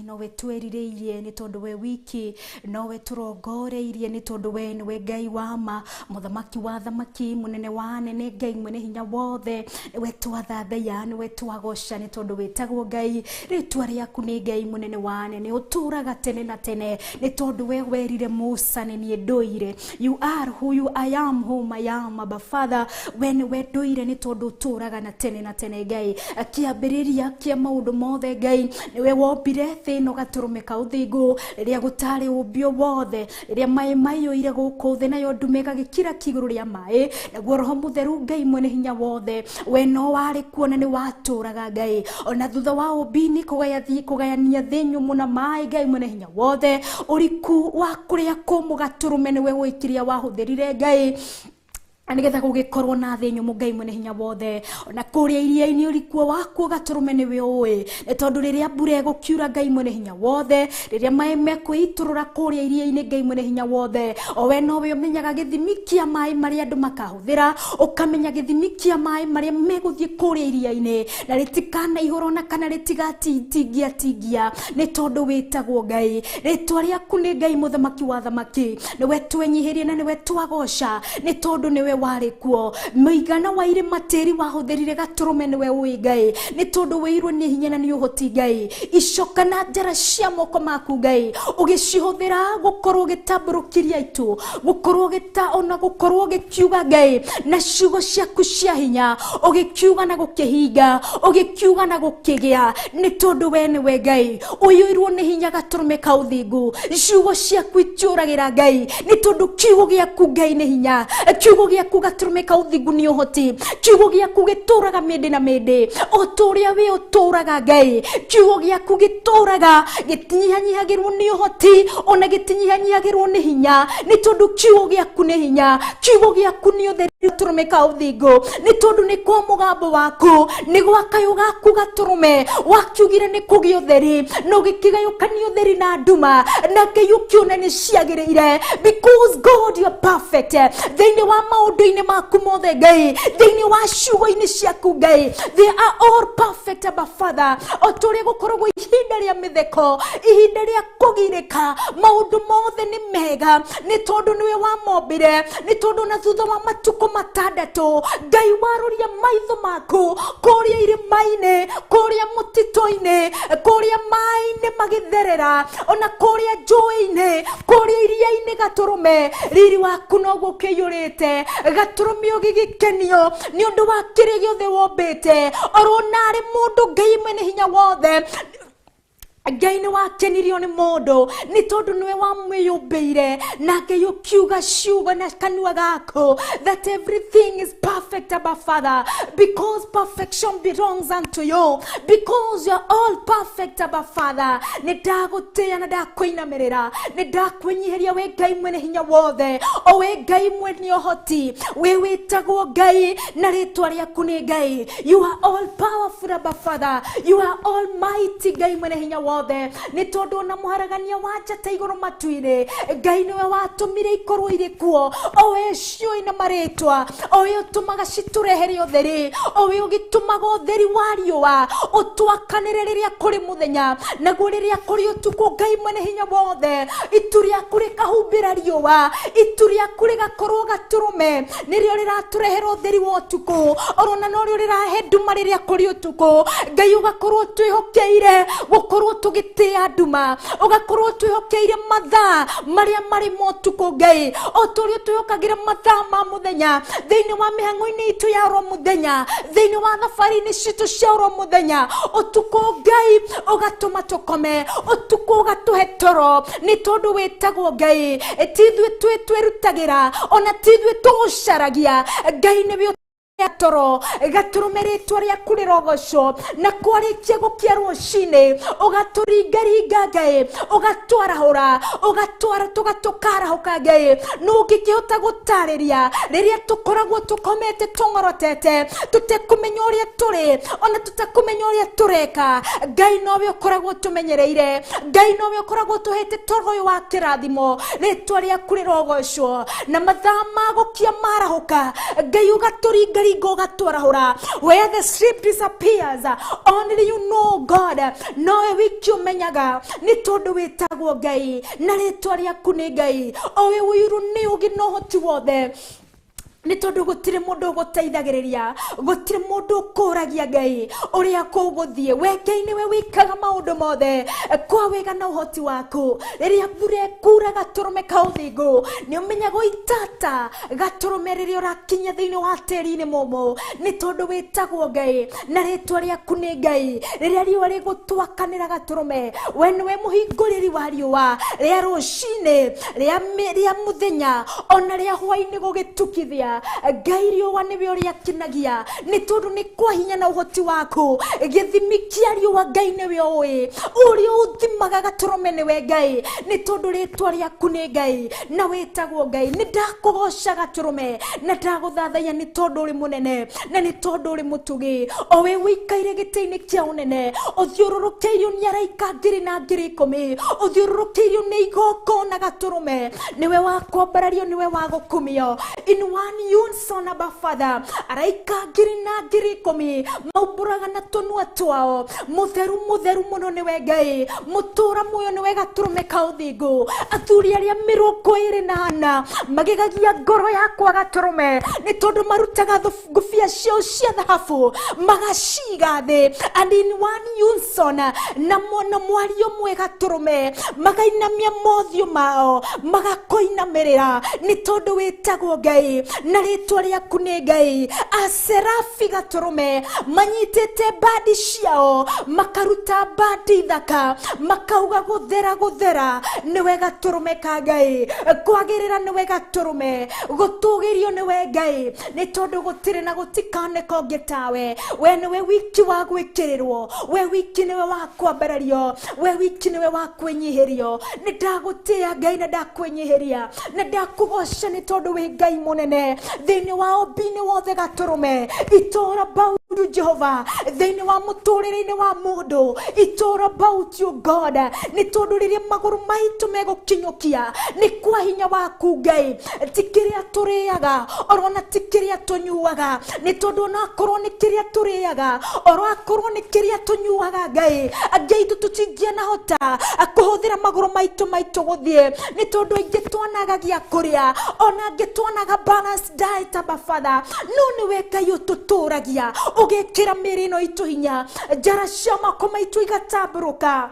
nowe twerirĩirie nĩ tondũ we wiki, nowe tũrongoreirie nĩ tondũ we nĩwe Ngai wa ma, mũthamaki wa thamaki, mũnene wa anene, Ngai mwene hinya wothe, nĩwe twathathaiya, nĩwe twagoca nĩ tondũ wĩtagwo Ngai, rĩtwa rĩaku nĩ Ngai mũnene wa anene, ũtũraga tene na tene, nĩ tondũ we werire Musa nĩ niĩ ndũire. You are who you I am whom I am, Abba Father, we nĩwe ndũire nĩ tondũ ũtũraga na tene na tene Ngai, kĩambĩrĩria kĩa maũndũ mothe Ngai, nĩwe wombire thĩ no gatũrũmĩka ũthingu, rĩrĩa gũtarĩ ũmbio wothe, rĩrĩa maĩ maiyũire gũkũ thĩ nayo ndume gagĩkira kĩgũrũ rĩa maĩ, naguo Roho Mũtheru Ngai mwene hinya wothe, we no warĩ kuona nĩ watũraga Ngai, ona thutha wa ũmbini kũgayania thĩ nyũmũ na maĩ Ngai mwene hinya wothe, ũriku wa kũrĩa kũmũ gatũrũme nĩwe wĩkiria wahũthĩrire Ngai, anigetha gũgĩkorwo na thĩ nyũmũ Ngai mwene hinya wothe, ona kũrĩa iria-inĩ ũrikuo wakuo gatũrũme nĩwe ũĩ, nĩ tondũ rĩrĩa mbura ĩgũkiura Ngai mwene hinya wothe, rĩrĩa maĩ mekwĩitũrũra kũrĩa iria-inĩ Ngai mwene hinya wothe, o we nowe ũmenyaga gĩthimi kĩa maĩ marĩa andũ makahũthĩra, ũkamenya gĩthimi kĩa maĩ marĩa megũthiĩ kũrĩa iria-inĩ, na rĩtikanaihũra na kana rĩtigatingia, nĩ tondũ wĩtagwo Ngai, rĩtwa rĩaku nĩ Ngai mũthamaki wa thamaki, nĩwe twenyihĩrie na nĩwe twagoca, nĩ tondũ nĩwe warĩ kuo mũigana wa irĩma tĩri wahũthĩrire gatũrũme nĩwe ũĩ Ngai nĩ tondũ wĩirwo nĩ hinya na nĩ ũhoti Ngai icoka na njara cia moko maku Ngai ũgĩcihũthĩra gũkorwo ũgĩtambũrũkĩria itu gũkorwo ona gũkorwo ũgĩkiuga Ngai na ciugo ciaku cia hinya ũgĩkiuga na gũkĩhinga ũgĩkiuga na gũkĩgĩa nĩ tondũ we nĩwe Ngai ũiyũirwo nĩ hinya gatũrũme ka ũthingu ciugo ciaku itiũragĩra Ngai nĩ tondũ kiugo gĩaku Ngai nĩ hinya kiugo gĩaku gatũrũme ka ũthingu nĩ ũhoti kiugo gĩaku gĩtũraga mĩndĩ na mĩndĩ o ta ũrĩa we ũtũraga Ngai kiugo gĩaku gĩtũraga gĩtinyihanyihagĩrwo nĩ ũhoti ona gĩtinyihanyihagĩrwo nĩ hinya nĩ tondũ kiugo gĩaku nĩ hinya kiugo gĩaku nĩ ũtheri gatũrũme ka ũthingu nĩ tondũ nĩ kwa mũgambo waku nĩ gwa kayũ gaku gatũrũme wakiugire nĩ kũgĩa ũtheri na ũgĩkĩgayũkania ũtheri na nduma na Ngai ũkĩona nĩ ciagĩrĩire because God you are perfect thĩinĩ wa maũndũ-inĩ maku mothe Ngai thĩinĩ wa ciugo-inĩ ciaku Ngai they are all perfect Abba Father o ta ũrĩa gũkoragwo ihinda rĩa mĩtheko ihinda rĩa kũgirĩka maũndũ mothe nĩ mega nĩ tondũ nĩwe wamombire nĩ tondũ na thutha wa matukũ matandatũ Ngai waroria maitho maku kũrĩa irĩma-inĩ kũrĩa mũtitũ-inĩ kũrĩa maĩ-inĩ magĩtherera ona kũrĩa njũĩ-inĩ kũrĩa iria-inĩ gatũrũme riri waku noguo ũkĩiyũrĩte gatũrũme ũgĩgĩkenio nĩ ũndũ wa kĩrĩa gĩothe wombĩte oro narĩ mũndũ Ngai mwene hinya wothe Ngai nĩ wakenirio nĩ mũndũ nĩ tondũ nĩwe wamwĩyũmbĩire na Ngai ũkiuga ciugo na kanua gaku that everything is perfect Abba Father because perfection belongs unto you because you are all perfect Abba Father nĩ ndagũtĩĩa na ndakwĩinamĩrĩra nĩ ndakwĩnyiheria we Ngai mwene hinya wothe o we Ngai mwene ũhoti we wĩtagwo Ngai na rĩtwa rĩaku nĩ Ngai you are all powerful Abba Father you are almighty Ngai mwene hinya wothe nĩ tondũ ona mũharagania wa njata igũrũ matu-inĩ Ngai nĩwe watũmire ikorwo irĩ kuo o we ciũĩ na marĩtwa o we ũtũmaga citũrehere ũtheri o we ũgĩtũmaga ũtheri wa riũa ũtwakanĩre rĩrĩa kũrĩ mũthenya naguo rĩrĩa kũrĩ ũtukũ Ngai mwene hinya wothe itu rĩaku rĩkahumbĩra riũa itu rĩaku rĩgakorwo gatũrũme nĩrĩo rĩratũrehera ũtheri wa ũtukũ orona norĩo rĩrahe nduma rĩrĩa kũrĩ ũtukũ Ngai ũgakorwo twĩhokeire gũkorwo tũgĩtĩa nduma ũgakorwo twĩhokeire mathaa marĩa marĩ motukũ Ngai o ta ũrĩa twĩhokagĩra mathaa ma mũthenya thĩinĩ wa mĩhang'o-inĩ itũ ya oro mũthenya thĩinĩ wa thabarĩ-inĩ citũ cia oro mũthenya ũtukũ Ngai ũgatũma tũkome ũtukũ ũgatũhe toro nĩ tondũ wĩtagwo Ngai ti ithuĩ twĩrutagĩra ona ti ithuĩ tũgũcaragia Ngai nĩwe toro gatũrũme rĩtwa rĩaku rĩrogocwo na kwarĩkia gũkia rũcinĩ ũgatũringaringa Ngai ũgatwarahũra ũgatwara tũkarahũka Ngai no ũngĩkĩhota gũtarĩria rĩrĩa tũkoragwo tũkomete tũng'orotete tũtekũmenya ũrĩa tũrĩ ona tũtekũmenya ũrĩa tũreka Ngai nowe ũkoragwo tũmenyereire Ngai nowe ũkoragwo tũhete toro ũyũ wa kĩrathimo rĩtwa rĩaku rĩrogocwo na mathaa ma gũkia marahũka Ngai ũgatũringaringa ũgatwarahũra where the sleep disappears only you know God nowe wiki ũmenyaga nĩ tondũ wĩtagwo Ngai na rĩtwa rĩaku nĩ Ngai o we ũirũ nĩ ũgĩ na ũhoti wothe nĩ tondũ gũtirĩ mũndũ ũgũteithagĩrĩria gũtirĩ mũndũ ũkũragia Ngai ũrĩa kũgũthiĩ we Ngai nĩwe wĩkaga maũndũ mothe kwa wega na ũhoti waku rĩrĩa mbura ĩkura gatũrũme ka ũthingu nĩ ũmenyagwo itata gatũrũme rĩrĩa ũrakinya thĩinĩ wa tĩri-inĩ mũmũ nĩ tondũ wĩtagwo Ngai na rĩtwa rĩaku nĩ Ngai rĩrĩa riũa rĩgũtwakanĩra gatũrũme we nĩwe mũhingũrĩri wa riũa rĩa rũcinĩ rĩa mũthenya ona rĩa hwaĩ-inĩ gũgĩtukithia Ngai riũa nĩwe ũrĩa akinagia nĩ tondũ nĩ kwa hinya na ũhoti waku gĩthimi kĩa riũa Ngai nĩwe ũĩ ũrĩa ũthimaga gatũrũme nĩwe Ngai nĩ tondũ rĩtwa rĩaku nĩ Ngai na wĩtagwo Ngai nĩ ndakũgoca gatũrũme na ndagũthathaiya nĩ tondũ ũrĩ mũnene na nĩ tondũ ũrĩ mũtugi o we wĩikaire gĩtĩ-inĩ kĩa ũnene ũthiũrũrũkĩirio nĩ araika ngiri na ngiri ikũmi ũthiũrũrũkĩirio nĩ igongona gatũrũme nĩwe wa kwambarario nĩwe wa gũkumio in one Yunson Abafada araika ngiri na ngiri ikumi mauburaga na tonua twao mutheru muno niwe Ngai mutura muyo niwe gaturume ka uthingu athuri aria 24 magigagia ngoro yakwa gaturume ni tondu marutaga ngufia cio cia thahabu magaciga thi and in one Yunson na mwario mwe gaturume magainamia mothio mao magakoinamirira ni tondu witagwo Ngai na ritwa riaku ni Ngai aserafi gaturume manyitete badi ciao makaruta badi thaka makauga guthera niwe gaturume ka Ngai kwagirira niwe gaturume gutugirio niwe Ngai ni tondu gutire na gutikane konge tawe we niwe wiki wa gwikirirwo we wiki niwe wa kwambarario we wiki niwe wa kwenyihirio ni ndagutia Ngai na ndakwenyihiria na ndakugoca ni tondu we Ngai munene thini wa obini wothe gaturume itora about you Jehovah thini wa muturire-ini wa mundu itora about you God ni tondu riria maguru maitu megukinyukia ni kwa hinya waku Ngai tikiria turiaga orona tikiria tunyuaga ni tondu na korwo ni kiria turiaga orwa korwo ni kiria tunyuaga Ngai Ngai tutingia na hota akuhuthira maguru maitu guthie ni tondu ingi twanagagia kuria ona ngi twanaga balance diet Abafada no ni we Ngai ututuragia ugikira mirino itu hinya jara cia mako maitu igatamburuka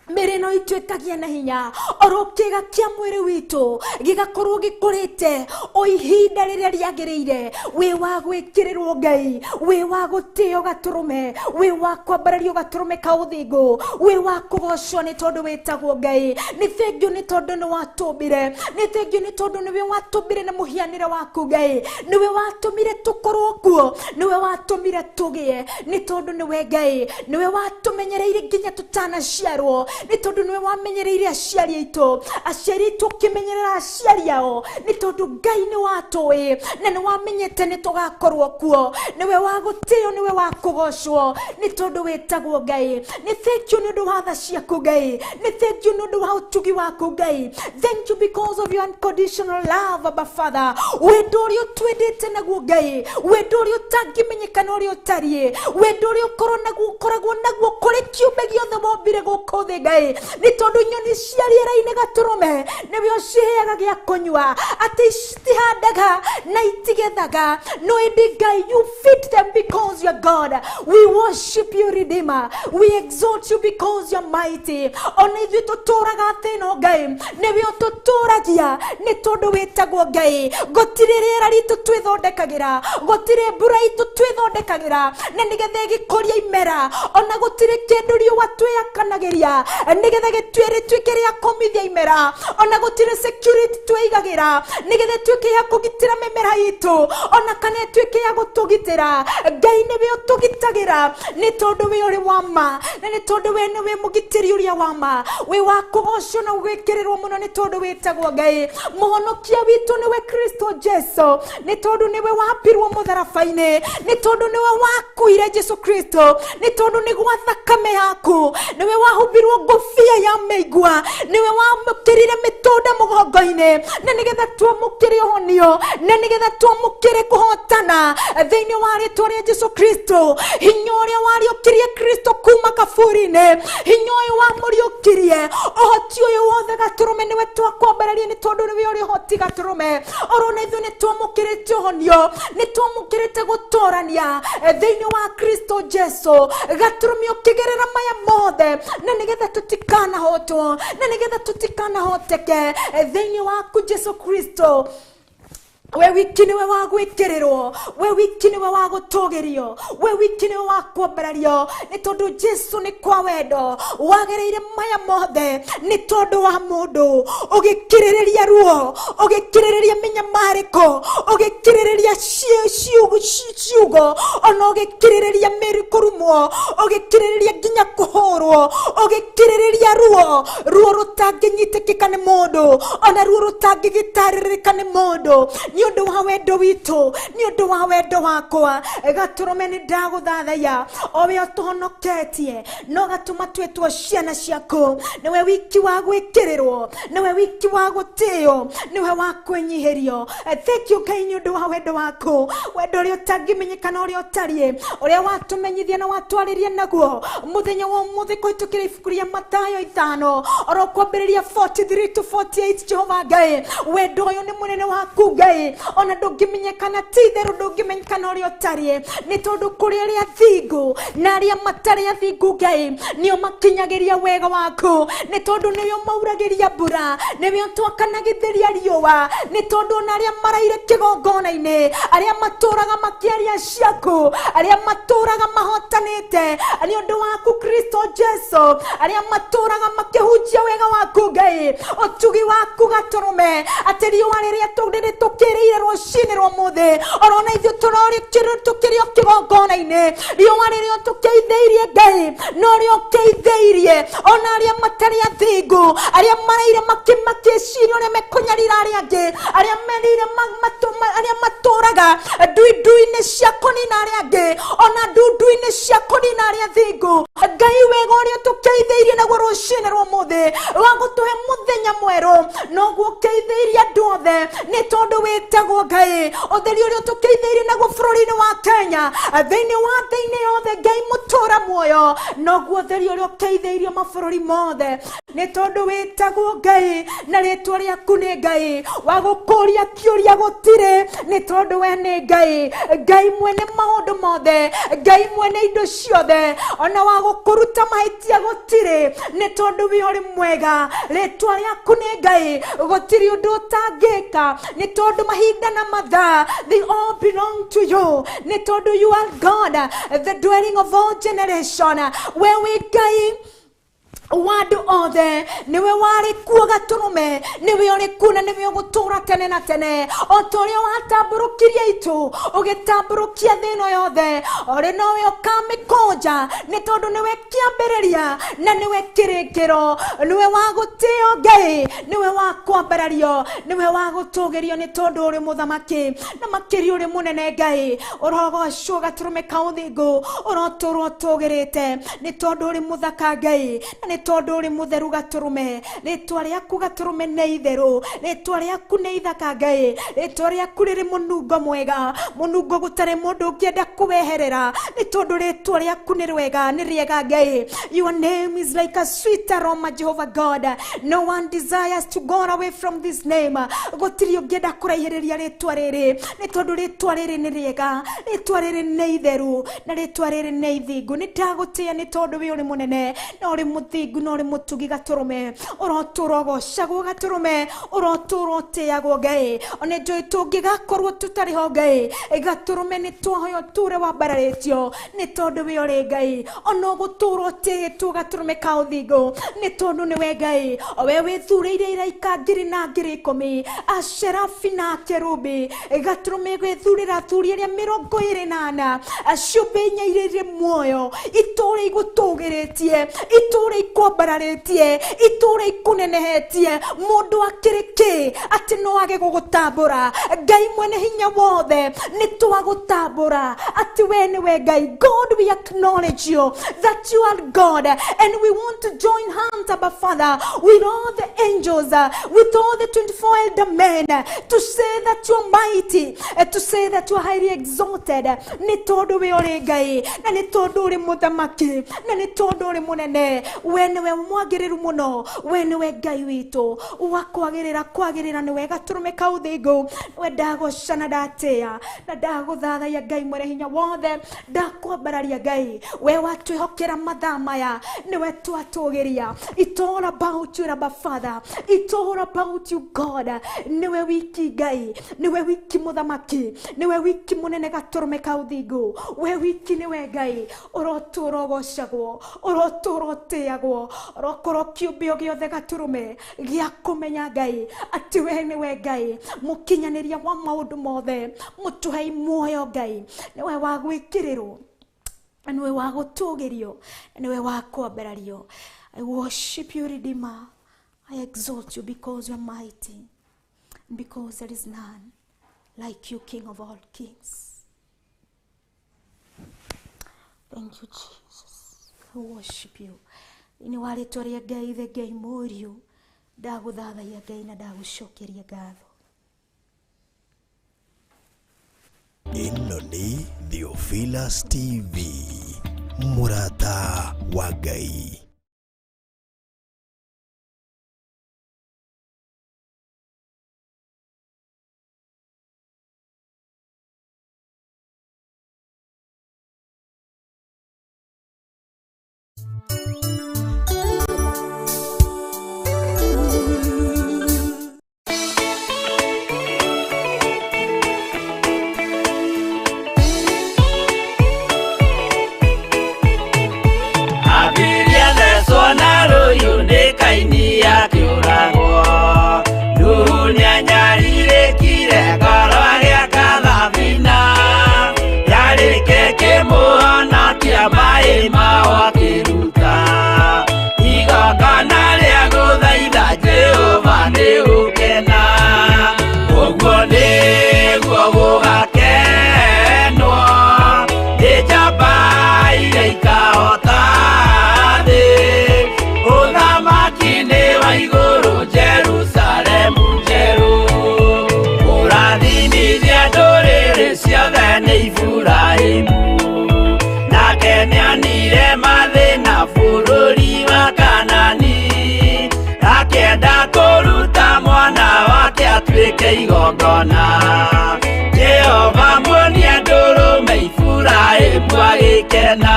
mirino itu ikagia na hinya orokiga kia mwiri witu gigakorwo gikurite o ihinda riria riagiriire we wa gwikirirwo Ngai we wa gutio gaturume we wa kwambarario gaturume ka uthingu we wa kugocwo ni tondu witagwo Ngai ni thengio ni tondu ni watumbire ni thengio ni tondu ni we watumbire na muhianire waku Ngai ni we watumire tukorwo kuo ni we watumire tugie ni tondu ni we Ngai ni we watumenyereire nginya tutanaciarwo ni tondu niwe wamenyereire aciari aitu kimenyerera aciari ao ni tondu Ngai ni watui na ni wamenyete ni tugakorwo kuo niwe wagutio niwe wakugocwo ni tondu witagwo Ngai ni thank you ni ndu wa tha ciaku Ngai ni thank you ni ndu wa utugi waku Ngai thank you because of your unconditional love Abba Father wendo uria twendete naguo Ngai wendo uria utangimenyekana uria utarie wendo uria ukoragwo naguo kuri kiumbe giothe wombire guku thi Ngai ni tondu nyoni cia riera-ini gaturume nibio ciheaga gia kunyua ati citihandaga na itigethaga no indi Ngai you feed them because you're God we worship you Redeemer we exalt you because you're mighty ona ithuĩ tuturaga thĩno Ngai nibio tuturagia ni tondu witagwo Ngai gutire riera ritu twithondekagira gutire mbura itu twithondekagira na nigetha gikuria imera ona gutire kindu riũa twiyakanagiria nigetha gitwire twike ria komithia imera ona gutire security twigagira nigetha twike ya kugitira mimera itu ona kana twike ya gutugitira Ngai niwe utugitagira ni tondu we uri wama na ni tondu we niwe mugitiri uria wama we wakugocwo na ugikirirwo muno ni tondu witagwo Ngai muhonokia witu niwe Kristo Jesu ni tondu niwe wapirwo mutharabaini ni tondu niwe wakuire Jesu Kristo ni tondu ni gwa thakame yaku niwe wahumbirwo ngufia ya meigua niwe wamukirire mitunda mugongo-ini na nigetha twamukire honio na nigetha twamukire kuhotana thiini wa ritwa ria Jesu Kristo hinya uria wariukirie Kristo kuma kaburi-ini hinya uyu wamuriukirie uhoti uyu wothe gaturume niwe twakwambararia ni tondu niwe uri hoti gaturume orona ithuĩ ni twamukirite honio ni twamukirite gutorania thiini wa Kristo Jesu gaturume ukigerera maya mothe na nigetha tutikana hotwo na nigetha tutikana hoteke thiini waku Jesu Kristo we wiki niwe wa gwikirirwo we wiki niwe wa gutugirio we wiki niwe wa kwambarario ni tondu Jesu ni kwa wendo wagereire maya mothe ni tondu wa mundu ugikiririria ruo ugikiririria minyamariko ugikiririria ciugo ona ugikiririria miri kurumwo ugikiririria nginya kuhurwo ugikiririria ruo rutanginyitikika ni mundu ona ruo rutangigitarĩrĩka ni mundu ni undu wa wendo witu ni undu wa wendo wakwa gaturume ni ndaguthathaya owe otuhonoketie no gatuma twetwo ciana ciaku niwe wiki wa gwikirirwo niwe wiki wa gutio niwe wa kwinyihirio. Thank you Ngai ni undu wa wendo waku wendo uria utangimenyekana uria utarie uria watumenyithia na watwaririe naguo muthenya wa muthi kuitukira ibuku ria Mathayo 5 oro kwambiriria 43 to 48. Jehova Ngai wendo uyu ni munene waku Ngai ona ndungimenyekana titheru ndungimenyekana uria utarie ni tondu kuri aria thingu na aria matari athingu Ngai nio makinyagiria wega waku ni tondu nio mauragiria mbura nio twakanagithiria riua ni tondu na aria maraire kigongona-ini aria maturaga makiaria ciaku aria maturaga mahotanite ni undu waku Kristo Jesu aria maturaga makihunjia wega waku Ngai otugi waku gaturume ati riua riria tukiriire rucini rwa muthi orona ithu tukirio kigongona-ini riua riria tukeitheirie Ngai no rio keitheirie ona aria matari athingu aria maraire makimacicirio ne mekunyarira aria angi aria menire aria maturaga ndui-ndui-ini cia kunina aria angi ona ndui-ndui-ini cia kunina aria athingu Ngai wega uria tukeitheirie naguo rucini rwa muthi wa gutuhe muthenya mweru noguo keitheirie andu othe ni tondu witagwo Ngai utheri uria tukeitheirie naguo bururi-ini wa Kenya thiini yothe Ngai mutura muoyo noguo utheri uria keitheirie mabururi mothe ni tondu witagwo Ngai na ritwa riaku ni Ngai wa gukuria kiuria gutire ni tondu we ni Ngai mwene maundu mothe Ngai mwene indo ciothe ona wa gukuruta mahitia gutire ni tondu we uri mwega ritwa riaku ni Ngai gutiri undu utangika ni tondu mahinda na mathaa they all belong to you ni tondu you are God the dwelling of all generation wewe Ngai wandu othe niwe wari kuo gaturume niwe uri kuna niwe gutura tene na tene otoria watamburukirie itu ugitamburukia thino yothe ori nowe ukamikonja ni tondu niwe kiambiriria na niwe kirikiro niwe wagutio Ngai niwe wakwambarario niwe wagutugirio ni tondu uri muthamaki na makiri uri munene Ngai urogocwo gaturume kauthingu uroturwo tugirite ni tondu uri muthaka Ngai ni tondu uri mutheru gaturume ritwa riaku gaturume ni itheru ritwa riaku ni ithaka Ngai ritwa riaku riri munungo mwega munungo gutare mundu ungienda kuweherera ni tondu ritwa riaku ni rwega ni riega Ngai your name is like a sweet aroma Jehovah God no one desires to go away from this name gutiri ungienda kuraihereria ritwa riri ni tondu ritwa riri ni riega ritwa riri ni itheru na ritwa riri ni ithingu ni ndagutia ni tondu we uri munene na uri muthingu no uri mutugi gaturume urotorogocaguo gaturume urotoroteagwo Ngai one njoi tungigakorwo tutariho Ngai gaturume ni twahoyo ture wambararitio ni tondu we uri Ngai ono guturotegetwo gaturume kauthingu ni tondu niwe Ngai owe withureire iraika ngiri na ngiri 10 asherafi na kerubi gaturume gwithurira thuri ria 28 aciumbe inyairie muoyo iture igutugiritie iture ikwambararetie iture ikunenehetie mundu akiriki ati no age gugutambura Ngai mwene hinya wothe ni twagutambura ati we niwe Ngai God we acknowledge you that you are God and we want to join hands Abba Father with all the angels with all the 24 elder men to say that you are mighty to say that you are highly exalted ni tondu we uri Ngai na ni tondu uri muthamaki na ni tondu uri munene we niwe mwagiriru muno we niwe Ngai witu wakwagirira ni wega turume kauthingu we ndagocana ndatia na ndaguthathaya Ngai mwene hinya wothe ndakwambararia Ngai we watwihokera mathaa maya niwe twatugiria it's all about you Abba Father it's all about you God niwe wiki Ngai niwe wiki muthamaki niwe wiki munene gaturume kauthingu we wiki niwe Ngai uroturogocagwo uroturoteagwo rokoro kiumbio giothe gaturume gia kumenya Ngai ati we niwe Ngai mukinyaniria wa maundu mothe mutuhei muoyo Ngai niwe wagwikirirwo niwe wagutugirio niwe wakwambarario I worship you Redeemer I exalt you because you are mighty because there is none like you, King of all kings. Thank you, Jesus. I worship you. Ini wale toria gai the gai moriu. Ndaguthathaia Ngai na ndagucokeria ngatho. Ĩno nĩ Theophilus TV, mũrata wa Ngai. Igongona Jehova muonia ndũrũme Iburahĩmu agĩkena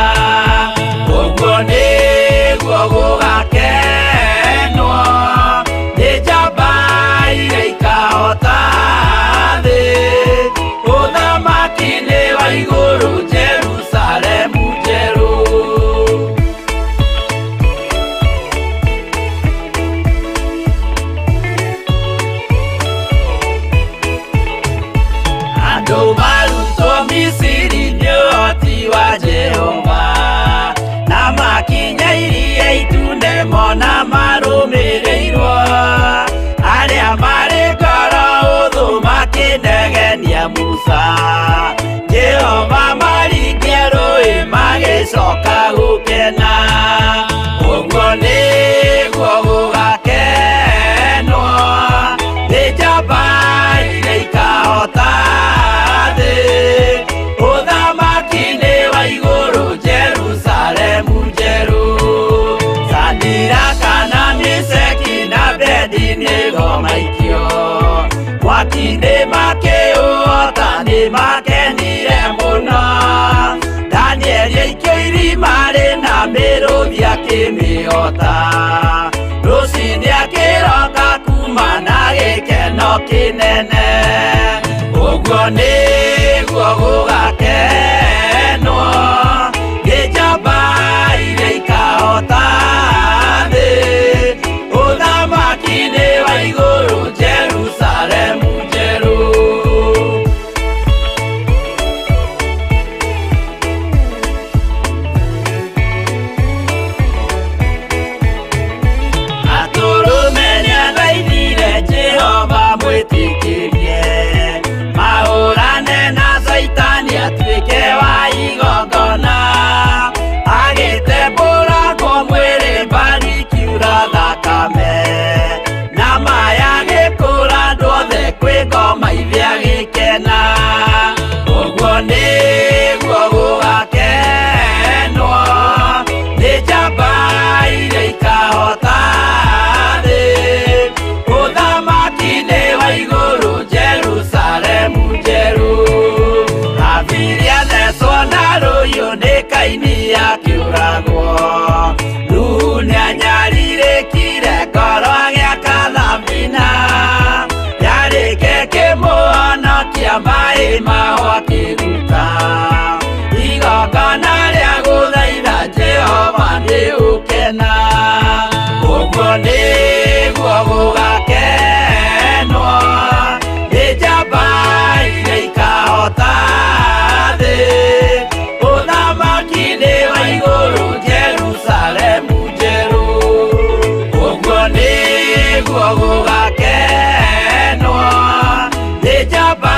ũguo nĩguo gũgakenwo nĩ njamba iria ikahota thĩ ũthamaki-inĩ wa igũrũ Jerusalemu njerũ. Mona marumirirwo aria mari ngoro uthu makinegenia Musa Jehova maringie rũĩ magicoka gũkena ũguo nĩguo gũgakenwo nĩ njamba iria ikahota thĩ ũthamaki-inĩ wa igũrũ Jerusalemu njerũ. Kana Meshaki na Abedinego maikio mwaki-inĩ makĩũhota nĩ makenire mũno. Danieli aikio irima rĩna mĩrũthi akĩmĩhota rũcinĩ akĩroka kuma na gĩkeno kĩnene ũguo nĩguo gũgakenwo nĩ njamba iria ikahota ũthamaki-inĩ wa igũrũ Jerusalemu njerũ. Atũrũme nĩathaithire Jehova mwĩtĩkĩrie mahũrane na Saitani atuĩke wa igongona agĩtembũragwo mwĩrĩ mbari kiura thakame na maya gĩkũra andũ othe kwĩ ngoma ithe agĩkena ũguo nĩguo gũgakenwo nĩ njamba iria ikahota thĩ ũthamaki-inĩ wa igũrũ Jerusalemu njerũ. Habiri athecwo na rũhiũ nĩ Kaini akĩũragwo Nuhu nĩanyarirĩkire ngoro agĩaka thabina yarĩke kĩmũhonokia maĩ maho akĩruta igongona rĩa gũthaitha Jehova nĩ ũkena ũguo nĩguo gũgakenwo nĩ njamba iria ikahota thĩ ũthamaki-inĩ wa igũrũ Jerusalemu njerũ ũguo nĩguo gũgakenwo nĩ njamba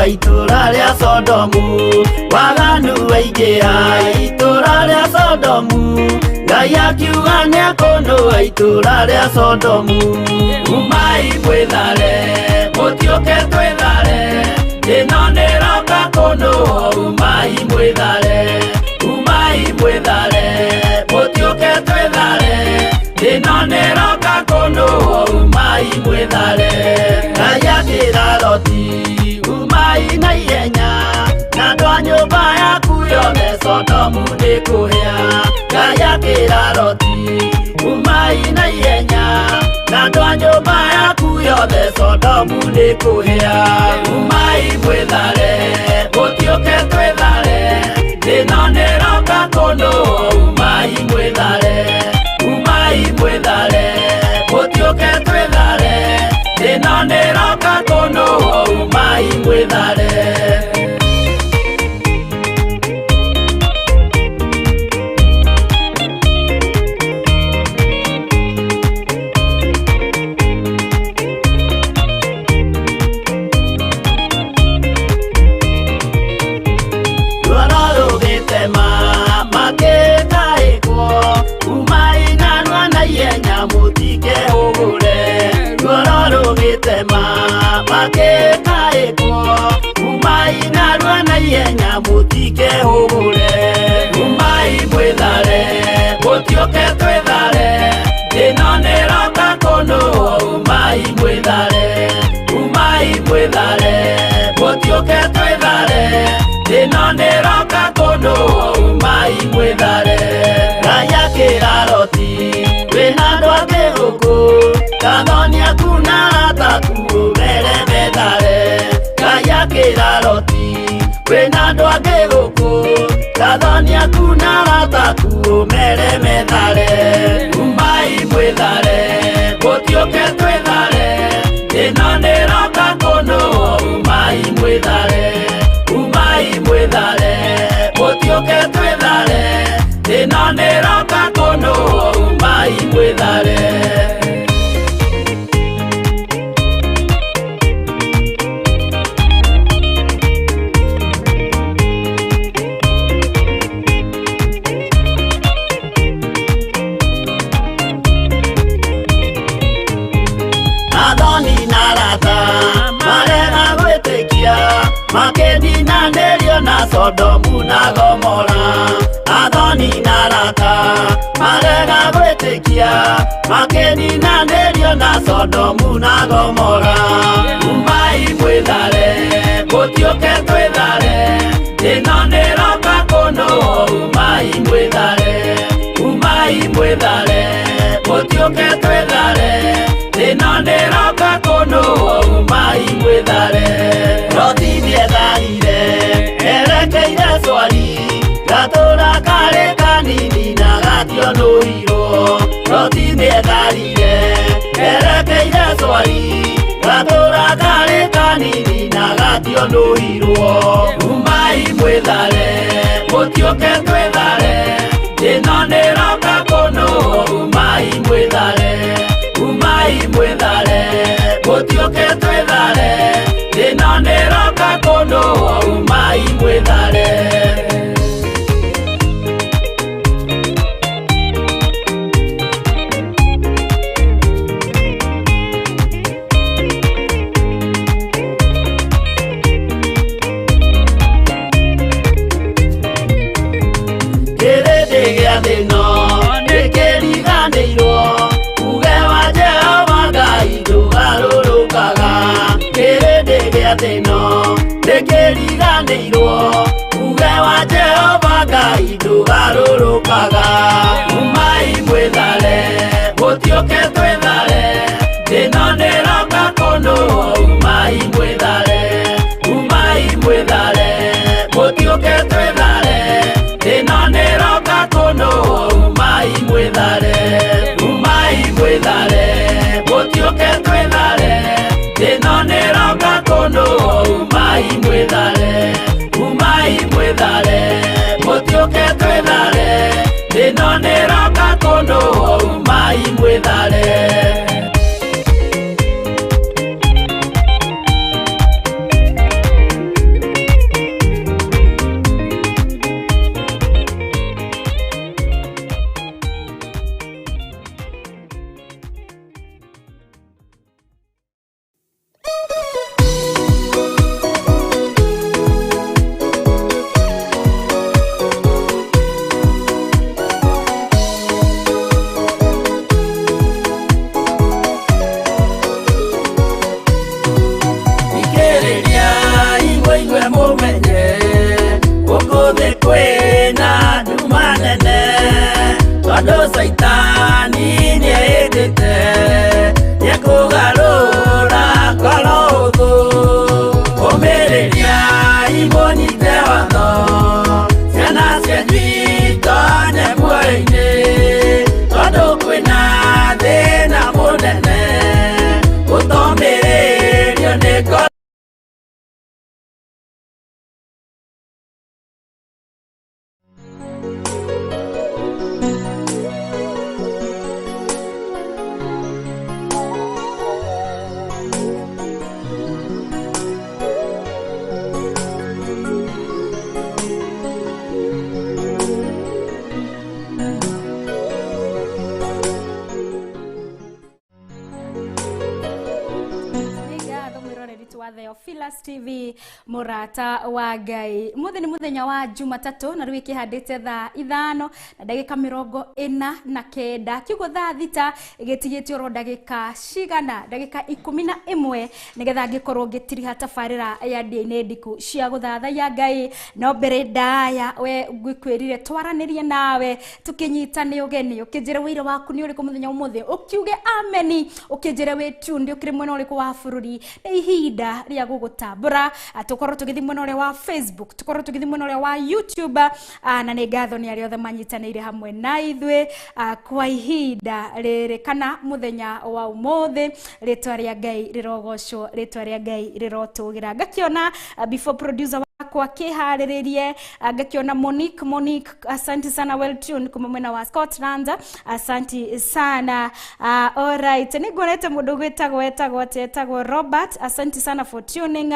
wa itũra rĩa Sodomu waganu waingĩha itũra rĩa Sodomu Ngai akiuga nĩakũnũa itũra rĩa Sodomu umai mwĩthare mũtiũke twĩthare ĩno nĩroka kũnũa umai mwĩthare mũtiũke twĩthare ĩno nĩroka kũnũa umai mwĩthare Ngai akĩra Loti umai na ihenya na andũ a nyũmba yaku yothe Sodomu nĩkũhĩa Ngai akĩra Loti umai na ihenya na andũ a nyũmba yaku yothe Sodomu nĩkũhĩa umai mwĩthare mũtiũke twĩthare ĩno nĩroka kũnũa umai mwĩthare mũtiũke twĩthare ĩno nĩroka kũnũa umai mwĩthare mũtiũke twĩthare ĩno nĩroka kũnũa umai mwĩthare mũtiũke twĩthare ĩno nĩroka kũnũa umai mwĩthare Ngai akĩra Loti wĩna andũ angĩ gũkũ Gathoni aku na arataku ũmere methare Ngai akĩra Loti wĩna andũ angĩ gũkũ Gathoni aku na arataku ũmere methare umai mwĩthare mũtiũke twĩthare ĩno nĩroka kũnũa umai mwĩthare mũtiũke twĩthare ĩno nĩroka kũnũa umai mwĩthare Sodomu na Gomora Athoni na arata marega gwĩtĩkia makĩninanĩrio na Sodomu na Gomora umai mwĩthare mũtiũke twĩthare ĩno nĩroka kũnũa umai mwĩthare mũtiũke twĩthare ĩno nĩroka kũnũa umai mwĩthare Loti nĩetharire erekeire Zoari gatũra karĩ kanini na gationũirwo Loti nĩetharire erekeire Zoari gatũra karĩ kanini na gationũirwo umai mwĩthare mũtiũke twĩthare ĩno nĩroka kũnũa umai mwĩthare mũtiũke twĩthare ĩno nĩroka kũnũa umai mwĩthare kĩrĩndĩ gĩa thĩ ĩno nĩkĩriganĩirwo uge wa Jehova Ngai ndũgarũrũkaga kĩrĩndĩ gĩa thĩ ĩno nĩkĩriganĩirwo uge wa Jehova Ngai ndũgarũrũkaga umai mwĩthare mũtiũke twĩthare ĩno nĩroka kũnũa umai mwĩthare mũtiũke twĩthare ĩno nĩroka kũnũa umai mwĩthare mũtiũke twĩthare ĩno nĩroka kũnũa umai mwĩthare mũtiũke twĩthare ĩno nĩroka kũnũa umai mwĩthare umuthi kwina nduma nene tondu saitani niendete nikugarura ngoro huthu umiriria imunyite watho ciana cianyu tone muoyo-ini tondu kwina thina munene utomiririo ni ngoro. Theophilus TV murata wa Ngai. Muthi ni muthenya wa Jumatatu na rwiki handite thaa 5 na ndagika 49 kiugo thaa thita igitigitio ro ndagika cigana ndagika 11 nigetha ngikorwo ngitiriha tabarira ya DNA ndiku cia guthathaiya Ngai. No mbere ndaya we ngwikwirire twaranirie nawe tukinyitane ugeni ukinjire wira waku ni uriku muthenya umuthi ukiuge ameni ukinjire we tundi ukiri mwena uriku wa bururi na ihinda ria gugutambura tukorwo tugithi mwena ule wa Facebook tukorwo tugithi mwena ule wa YouTube na ni ngatho ni ari othe manyitanire hamwe na ithwe kwa ihinda riri kana muthenya wa umuthi ritwa ria Ngai rirogocwo ritwa ria Ngai rirotugira ngakiona before producer kwa kihariririe ngakiona Monique asante sana well tuned kuma mwena wa Scotland asante sana alright nigorete mundu gwetagwo Robert asante sana for tuning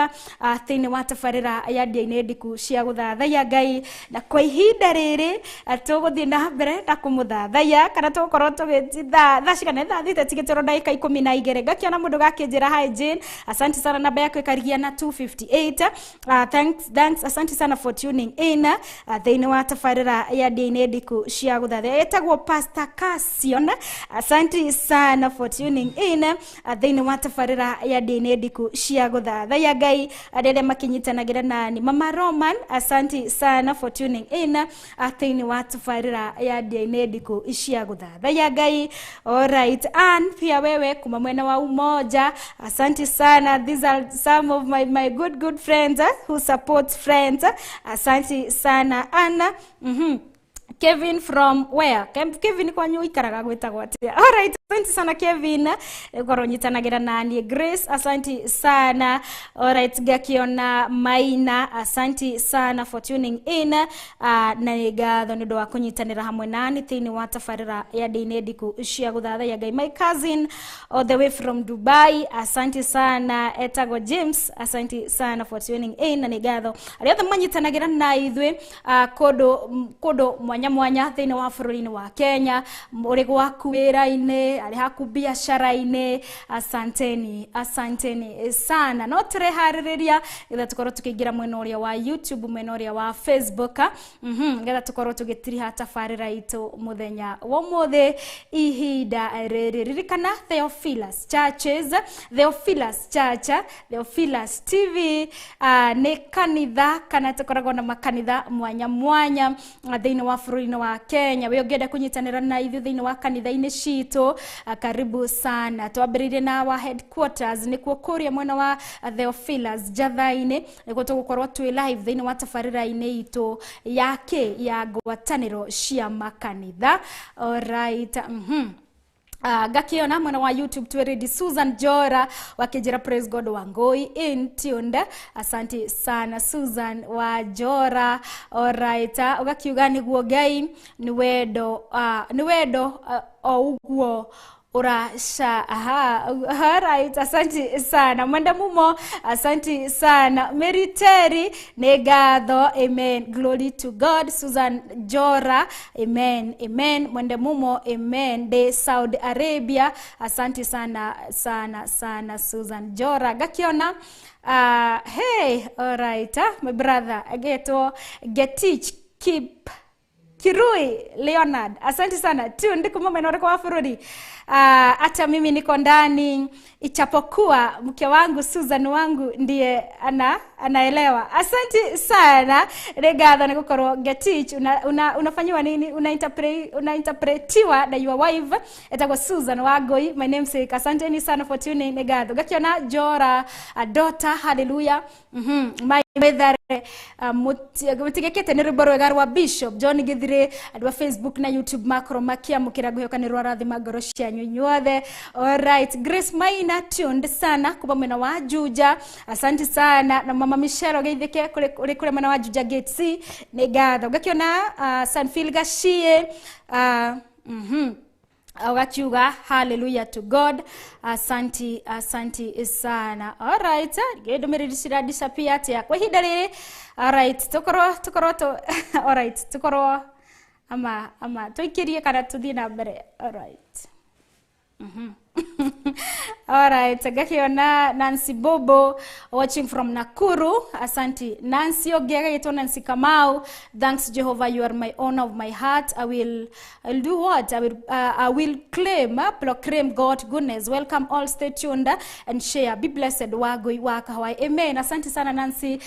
thini wa tabarira ya DNA ndiku cia guthathaiya Ngai na kwa ihinda riri tuguthie na mbere na kumuthathaiya kana tukorwo tugititha thashikana tha thite tigitoro ndagika 12 ngakiona mundu gakinjira hi Jane asante sana namba yako ikarigia na 258 thanks asante sana for tuning in thini wa tabarira ya DNA ndiku cia guthathaiya etagwo Pastor Cassion asante sana for tuning in thini wa tabarira ya DNA ndiku cia guthathaiya Ngai arere makinyitanagira nani Mama Roman asante sana for tuning in thini wa tabarira ya DNA ndiku cia guthathaiya Ngai. Alright and pia wewe kuma mwena wa umoja asante sana. These are some of my good friends who support friends asante sana Anna Kevin from where? Kevin kwa nyu ikaraga gwetagwo atia. Alright, asante sana Kevin. Goronyitanagira nani Grace, asante sana. Alright, gakiona Maina, asante sana for tuning in. Na ngatho nindo wa kunyitanira hamwe nani thini wa tabarira ya DNA ndiku cia guthathaiya Ngai. My cousin all the way from Dubai, asante sana. Etago James, asante sana for tuning in. Na ngatho ariothe manyitanagira na ithwe kodo mwanya thini wa bururi-ini wa Kenya uri gwaku wira-ini ari haku biashara-ini asanteni sana. No turehariria getha tukorwo tukiingira mwena uria wa YouTube mwena uria wa Facebook getha tukorwo tugitiriha tabarira itu muthenya wa muthi ihinda riri ririkana Theophilus Theophilus TV ni kanitha kana tukoragwo na makanitha mwanya thini wa bururi-ini wa Kenya. We ungenda kunyitanira na ithu thini wa kanitha-ini citu karibu sana. Twambiririe na wa headquarters ni kuokuria mwena wa Theophilus Jathaini nikuo tugukorwo twi live thini wa tabarira-ini itu ya ngwataniro cia makanitha. Alright gakiona mwena wa YouTube twereди Susan Jora wakijira Praise God Wangoi in tuned. Asante sana Susan wa Jora. Alright ugakiuga niguo Ngai ni wendo uguo urasha alright asante sana mwenda mumo asante sana Meriteri negatho amen glory to God. Susan Jora amen mwenda mumo amen de Saudi Arabia asante sana Susan Jora gakiona hey alright my brother ageto Getich keep Kirui Leonard asante sana tu ndiko mama kwa bururi. Hata mimi niko ndani ichapokuwa mke wangu Susan wangu ndiye anaelewa. Asante sana. Regatha ni gukorwo ngetich unafanywa nini, unainterpretiwa na your wife etagwo Susan Wangui, my namesake. Asante ni sana for tuning in. Regatha gakiona Jora daughter, hallelujah. My mother mutigekete ni rwimbo rwega rwa Bishop John Githire adwa Facebook na YouTube makro makia mukira guheokanirwa rathima ngoro cianyu inyuothe. All right, Grace Maina tuned sana kuba mwena wa Juja. Asante sana na mama Michelle geithike kule mwena wa Juja Gate C. Ni gatho gakiona Sanfil Gashie Awachuga, hallelujah to God. Asante sana. All right, gedo meridishira disappear tia kwa hida riri. All right, tukoro to all right, tukoro ama tuikirie kana tuthi na mbere. All right. All right, gakiona Nancy Bobo watching from Nakuru. Asante Nancy Ogega yeto Nancy Kamau. Thanks Jehovah, you are my honor of my heart. I'll do what? I will proclaim God goodness. Welcome all, stay tuned and share. Be blessed Wagoi waka Hawaii. Amen. Asante sana Nancy.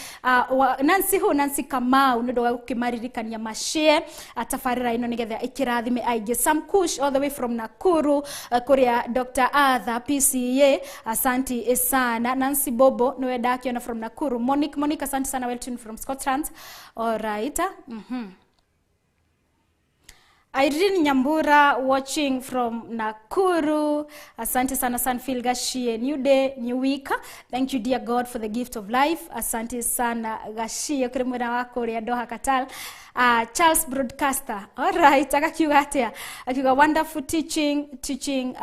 Nancy Kamau ndo wa ukimaririkania mashare atafarira ino nigetha ikirathime aige. Sam Kush all the way from Nakuru. Korea Dr. Arthur PCA. Asante sana. Nancy Bobo nowe dakiona from Nakuru. Monique asante sana, well tuned from Scotland. All right. Irene Nyambura watching from Nakuru. Asante sana Sanfil Gashie. New day, new week. Thank you dear God for the gift of life. Asante sana Gashie kuremwena wako ria Doha Katal. Charles Broadcaster. All right, akakiuga atia. Akiuga wonderful teaching.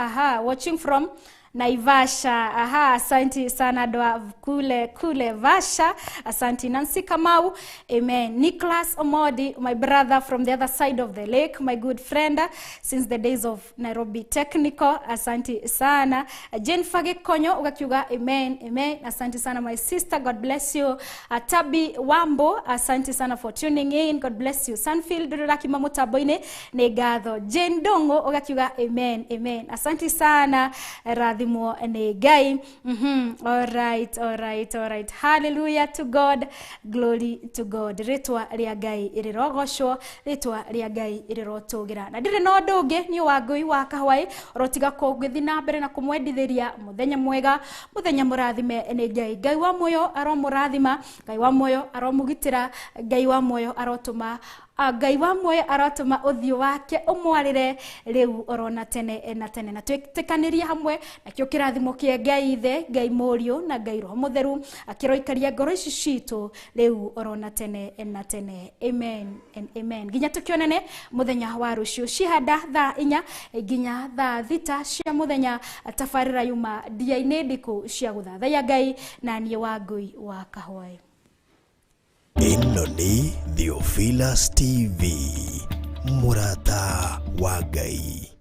Watching from Naivasha. Asante sana doa kule Vasha. Asante Nancy Kamau. Amen. Nicholas Omodi, my brother from the other side of the lake, my good friend since the days of Nairobi Technical. Asante sana. Jane Fage Konyo ugakiuga amen. Asante sana my sister, God bless you. Tabi Wambo, asante sana for tuning in, God bless you. Sanfield Duraki Mamutaboine Negatho. Jane Dongo ugakiuga amen. Asante sana Radhi mo negai. All right. Hallelujah to God, glory to God. Ritwa ria Ngai irirogoshwo, ritwa ria Ngai irirotugira. Na ndire no ndungi ni Wangui wa Hawaii rotiga ko gwithi na mbere na kumwendithiria muthenya mwega, muthenya murathime ni Ngai. Ngai wa moyo aromurathima, Ngai wa moyo aromugitira, Ngai wa moyo arotuma Ngai wa moyo aratuma uthio wake umwarire riu orona tene na tene. Na twikaniria hamwe na kio kirathimo kie Ngai ithe, Ngai Muriu na Ngai Roho Mutheru akiroikaria ngoro ici citu riu orona tene na tene. Amen and amen. Ginya tukionene muthenya wa rucio cihanda thaa 4 ginya thaa 6 cia muthenya tafarira yuma dia-ini ndiku cia guthathaiya Ngai na nie Wangui wa Hawaii. Ino ni Theophilus TV, murata wa Ngai.